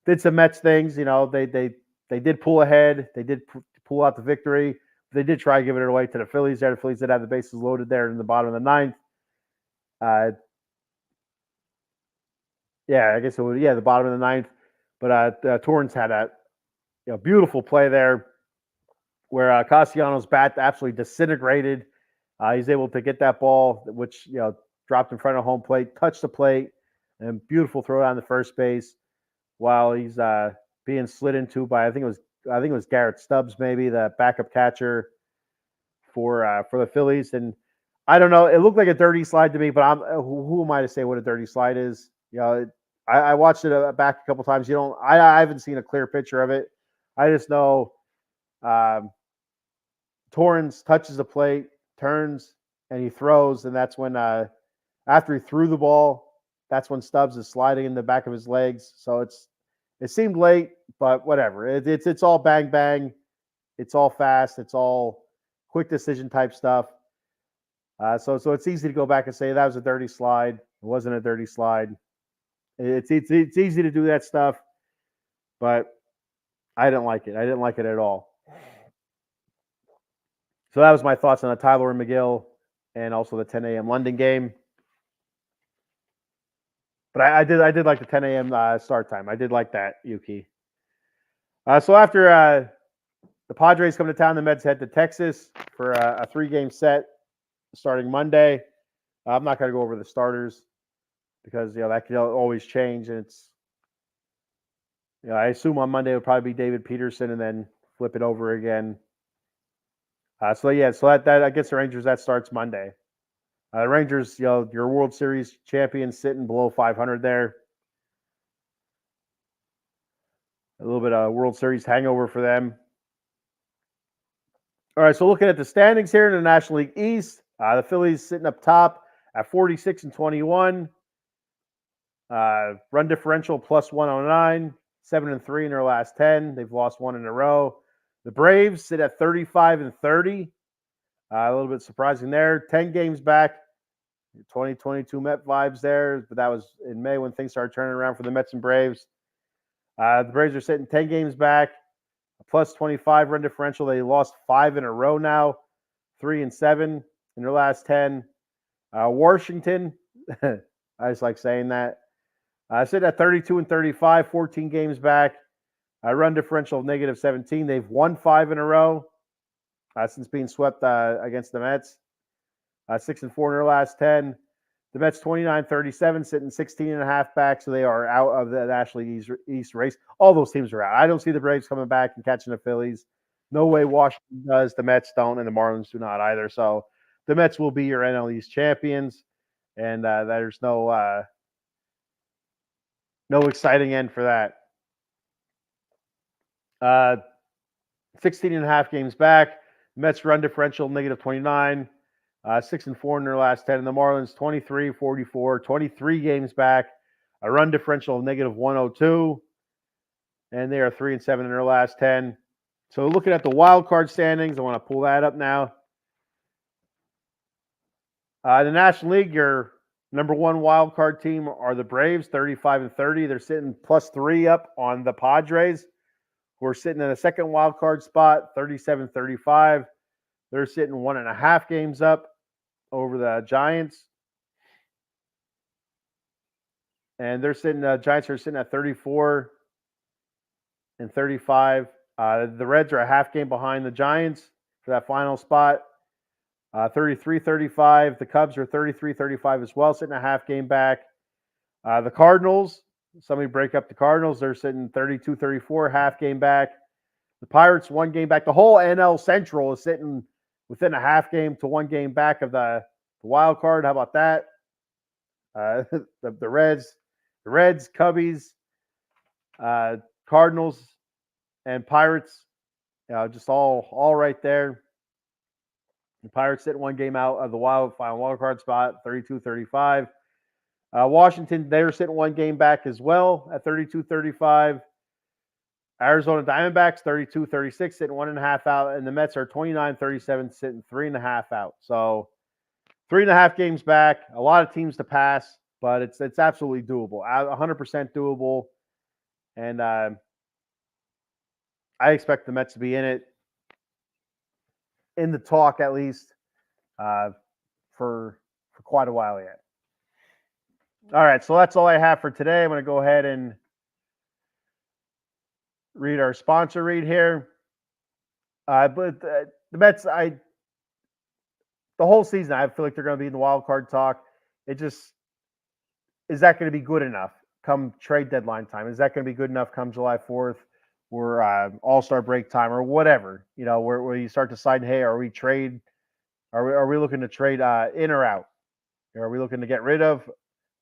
did some Mets things. They did pull ahead. They did pull out the victory. They did try to give it away to the Phillies there. The Phillies did have the bases loaded there in the bottom of the ninth. I guess it was the bottom of the ninth. But Torrens had a beautiful play there where Castellanos' bat absolutely disintegrated. He's able to get that ball, which dropped in front of home plate, touched the plate, and beautiful throw down the first base while he's being slid into by I think it was Garrett Stubbs, maybe the backup catcher for the Phillies. And I don't know, it looked like a dirty slide to me, but who am I to say what a dirty slide is? I watched it back a couple times. I haven't seen a clear picture of it. I just know Torrens touches the plate, turns, and he throws, and that's when after he threw the ball, that's when Stubbs is sliding in the back of his legs. So it seemed late, but whatever. It's all bang bang. It's all fast. It's all quick decision type stuff. So it's easy to go back and say that was a dirty slide. It wasn't a dirty slide. It's easy to do that stuff, but I didn't like it. I didn't like it at all. So that was my thoughts on the Tyler and McGill and also the 10 a.m. London game. But I did like the 10 a.m. Start time. I did like that, Yuki. So after the Padres come to town, the Mets head to Texas for a 3-game set starting Monday. I'm not going to go over the starters because that could always change, and it's I assume on Monday it would probably be David Peterson and then flip it over again. So that against the Rangers, that starts Monday. The Rangers, your World Series champions sitting below 500 there. A little bit of World Series hangover for them. All right, so looking at the standings here in the National League East, the Phillies sitting up top at 46-21. Run differential plus 109, 7-3 in their last 10. They've lost one in a row. The Braves sit at 35-30. A little bit surprising there. 10 games back. 2022 Met vibes there, but that was in May when things started turning around for the Mets and Braves. The Braves are sitting 10 games back, a plus 25 run differential. They lost 5 in a row now, 3-7 in their last 10. Washington, I just like saying that. Sitting at 32-35, 14 games back. Run differential of negative 17. They've won 5 in a row since being swept against the Mets. 6-4 in their last 10. The Mets 29-37, sitting 16.5 back, so they are out of the National League East race. All those teams are out. I don't see the Braves coming back and catching the Phillies. No way Washington does. The Mets don't, and the Marlins do not either. So the Mets will be your NL East champions, and there's no exciting end for that. 16.5 games back. Mets run differential negative 29. 6-4 in their last 10. And the Marlins 23-44, 23 games back. A run differential of negative 102. And they are 3-7 in their last 10. So looking at the wild card standings, I want to pull that up now. The National League, your number one wild card team are the Braves, 35-30. They're sitting +3 up on the Padres, who are sitting in a second wild card spot, 37-35. They're sitting 1.5 games up over the Giants. And the Giants are sitting at 34-35. The Reds are a half game behind the Giants for that final spot. 33-35. The Cubs are 33-35 as well, sitting a half game back. The Cardinals, somebody break up the Cardinals. They're sitting 32-34, half game back. The Pirates, 1 game back. The whole NL Central is sitting within a half game to 1 game back of the wild card. How about that? The Reds, Cubbies, Cardinals, and Pirates, just all right there. The Pirates sitting 1 game out of the final wild card spot, 32-35. Washington, they were sitting 1 game back as well at 32-35. Arizona Diamondbacks, 32-36, sitting 1.5 out. And the Mets are 29-37, sitting 3.5 out. So 3.5 games back. A lot of teams to pass, but it's absolutely doable. 100% doable. And I expect the Mets to be in it, in the talk at least, for quite a while yet. All right, so that's all I have for today. I'm going to go ahead and read our sponsor read here. But the Mets, the whole season, I feel like they're going to be in the wild card talk. It just, is that going to be good enough come trade deadline time? Is that going to be good enough come July 4th or All-Star break time or whatever? Where you start deciding, hey, are we looking to trade in or out? Are we looking to get rid of?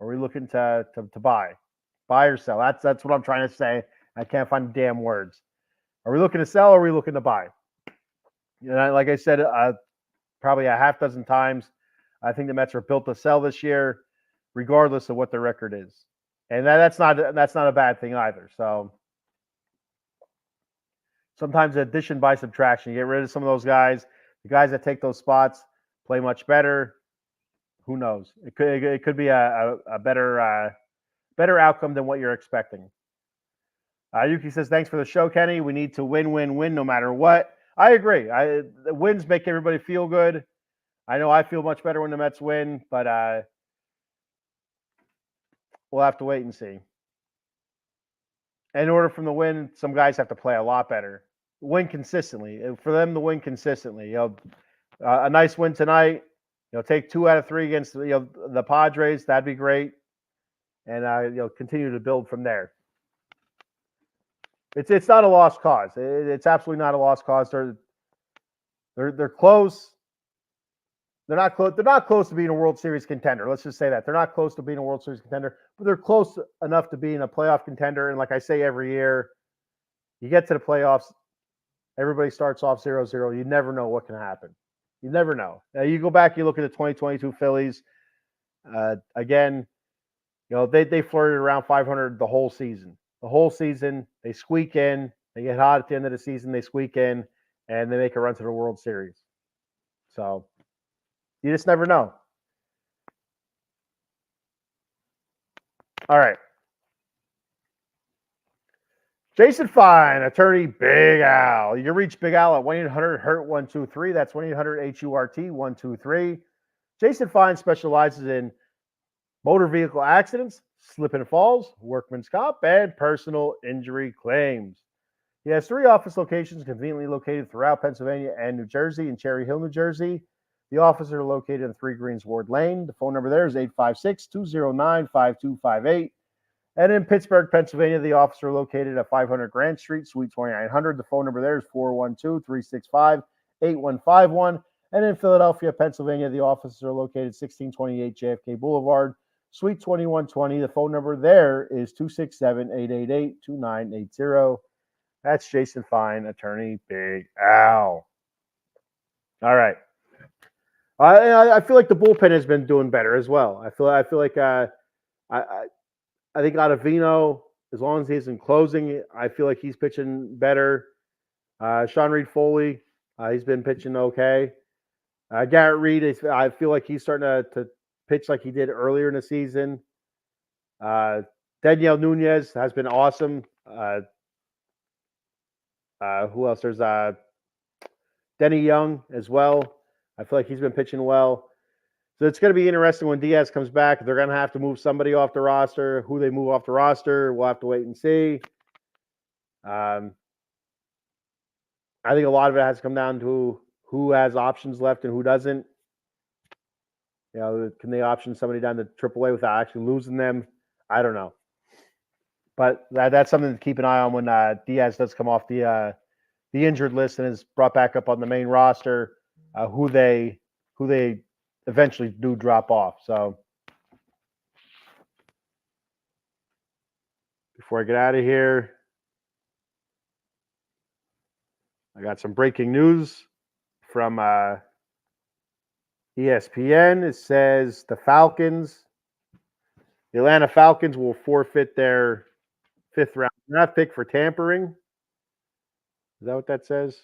Are we looking to buy or sell? That's what I'm trying to say. I can't find the damn words. Are we looking to sell or are we looking to buy? Like I said, probably a half dozen times, I think the Mets are built to sell this year, regardless of what their record is. And that's not a bad thing either. So sometimes addition by subtraction, you get rid of some of those guys. The guys that take those spots play much better. Who knows? It could be a better outcome than what you're expecting. Yuki says, thanks for the show, Kenny. We need to win no matter what. I agree. The wins make everybody feel good. I know I feel much better when the Mets win, but we'll have to wait and see. In order for them to win, some guys have to play a lot better. Win consistently. For them to win consistently. A nice win tonight. Take 2 out of 3 against the Padres. That'd be great. And continue to build from there. It's not a lost cause. It's absolutely not a lost cause. They're close. They're not close. They're not close to being a World Series contender. Let's just say that they're not close to being a World Series contender, but they're close enough to being a playoff contender. And like I say every year, you get to the playoffs, everybody starts off 0-0. You never know what can happen. You never know. Now, you go back, you look at the 2022 Phillies. Again, they flirted around 500 the whole season. The whole season, they squeak in. They get hot at the end of the season. They squeak in, and they make a run to the World Series. So you just never know. All right. Jason Fine, attorney Big Al. You can reach Big Al at 1-800-HURT-123. That's 1-800-HURT-123. Jason Fine specializes in motor vehicle accidents, slip and falls, workman's comp, and personal injury claims. He has 3 office locations conveniently located throughout Pennsylvania and New Jersey. In Cherry Hill, New Jersey, the offices are located in 3 Greensward Lane. The phone number there is 856-209-5258. And in Pittsburgh, Pennsylvania, the offices are located at 500 Grant Street, Suite 2900. The phone number there is 412-365-8151. And in Philadelphia, Pennsylvania, the offices are located 1628 JFK Boulevard, Suite 2120. The phone number there is 267-888-2980. That's Jason Fine, attorney Big Al. All right. I feel like the bullpen has been doing better as well. I feel like I think Ottavino, as long as he's in closing, I feel like he's pitching better. Sean Reed-Foley, he's been pitching okay. Garrett Reed, I feel like he's starting to pitch like he did earlier in the season. Daniel Nunez has been awesome. Who else? There's Denny Young as well. I feel like he's been pitching well. So it's going to be interesting when Diaz comes back. They're going to have to move somebody off the roster. Who they move off the roster, we'll have to wait and see. I think a lot of it has to come down to who has options left and who doesn't. Can they option somebody down to AAA without actually losing them? I don't know. But that's something to keep an eye on when Diaz does come off the injured list and is brought back up on the main roster, who they eventually do drop off. So before I get out of here, I got some breaking news from ESPN. It says the Atlanta Falcons will forfeit their 5th round draft pick for tampering. Is that what that says?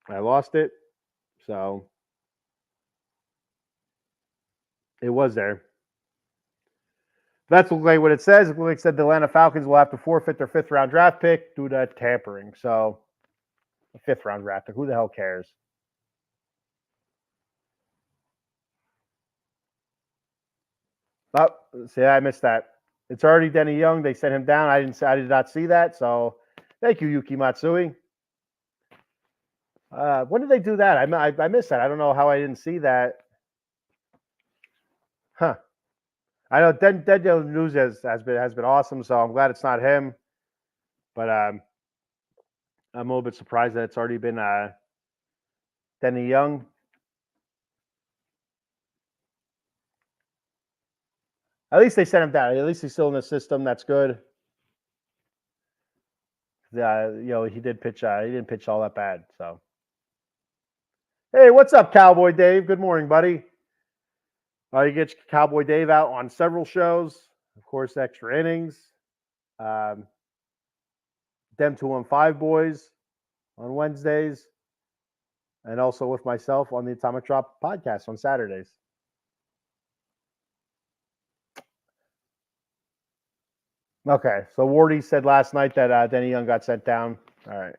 I lost it. So it was there. That's like what it says. It looks like the Atlanta Falcons will have to forfeit their 5th round draft pick due to tampering. So a 5th round draft pick. Who the hell cares? Oh, see, I missed that. It's already Denny Young. They sent him down. I did not see that. So thank you, Yuki Matsui. When did they do that? I missed that. I don't know how I didn't see that. Huh. I know Daniel News has been awesome, so I'm glad it's not him. But I'm a little bit surprised that it's already been Denny Young. At least they sent him down. At least he's still in the system. That's good. He did pitch. He didn't pitch all that bad. So, hey, what's up, Cowboy Dave? Good morning, buddy. You get Cowboy Dave out on several shows. Of course, Extra Innings. Dem 215 Boys on Wednesdays. And also with myself on the Atomic Drop podcast on Saturdays. Okay, so Wardy said last night that Denny Young got sent down. All right.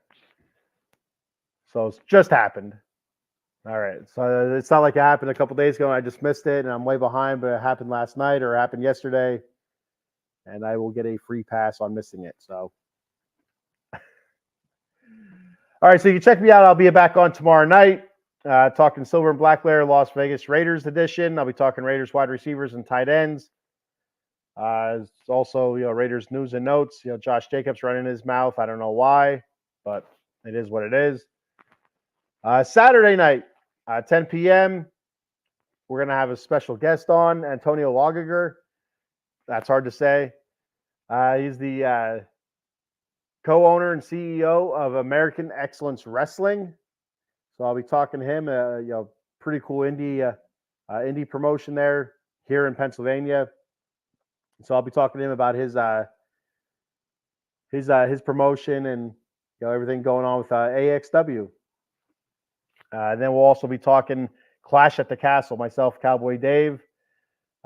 So it's just happened. All right. So it's not like it happened a couple days ago and I just missed it and I'm way behind, but it happened last night or it happened yesterday. And I will get a free pass on missing it. So. All right, so you can check me out. I'll be back on tomorrow night talking Silver and Black Layer Las Vegas Raiders edition. I'll be talking Raiders wide receivers and tight ends. It's also, Raiders news and notes. Josh Jacobs running his mouth. I don't know why, but it is what it is. Saturday night, 10 p.m., we're going to have a special guest on, Antonio Lagager. That's hard to say. He's the co-owner and CEO of American Excellence Wrestling. So I'll be talking to him. Pretty cool indie promotion there here in Pennsylvania. So I'll be talking to him about his promotion and everything going on with AXW. Then we'll also be talking Clash at the Castle. Myself, Cowboy Dave.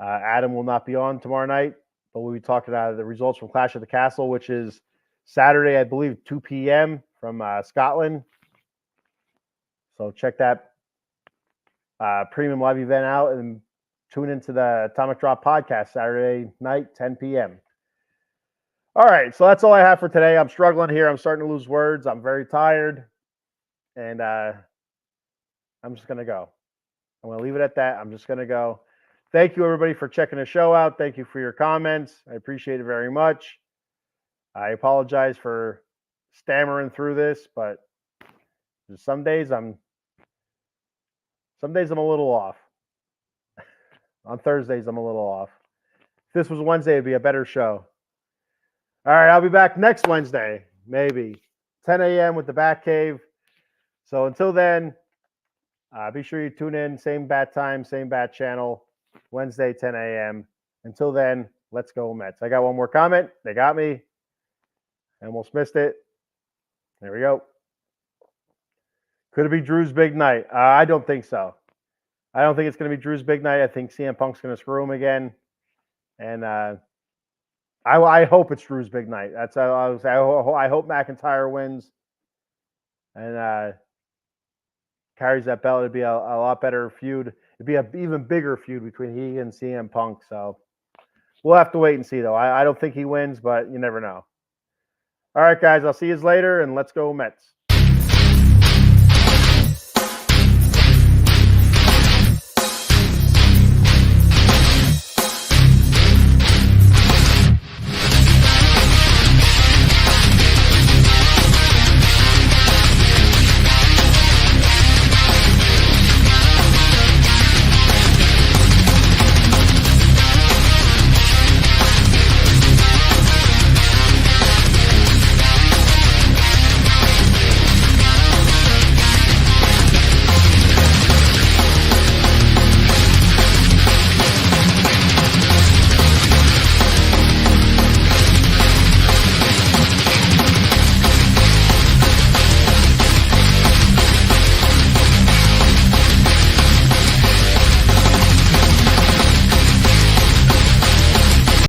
Adam will not be on tomorrow night, but we'll be talking about the results from Clash at the Castle, which is Saturday, I believe, 2 p.m. from Scotland. So check that premium live event out and tune into the Atomic Drop podcast Saturday night, 10 p.m. All right, so that's all I have for today. I'm struggling here. I'm starting to lose words. I'm very tired. And I'm just going to go. I'm going to leave it at that. I'm just going to go. Thank you, everybody, for checking the show out. Thank you for your comments. I appreciate it very much. I apologize for stammering through this, but some days I'm a little off. On Thursdays, I'm a little off. If this was Wednesday, it'd be a better show. All right, I'll be back next Wednesday, maybe 10 a.m. with the Bat Cave. So until then, be sure you tune in. Same bat time, same bat channel, Wednesday, 10 a.m. Until then, let's go Mets. I got one more comment. They got me. I almost missed it. There we go. Could it be Drew's big night? I don't think so. I don't think it's going to be Drew's big night. I think CM Punk's going to screw him again. And I hope it's Drew's big night. That's I hope McIntyre wins and carries that belt. It'd be a lot better feud. It'd be an even bigger feud between he and CM Punk. So we'll have to wait and see, though. I don't think he wins, but you never know. All right, guys. I'll see you later, and let's go Mets.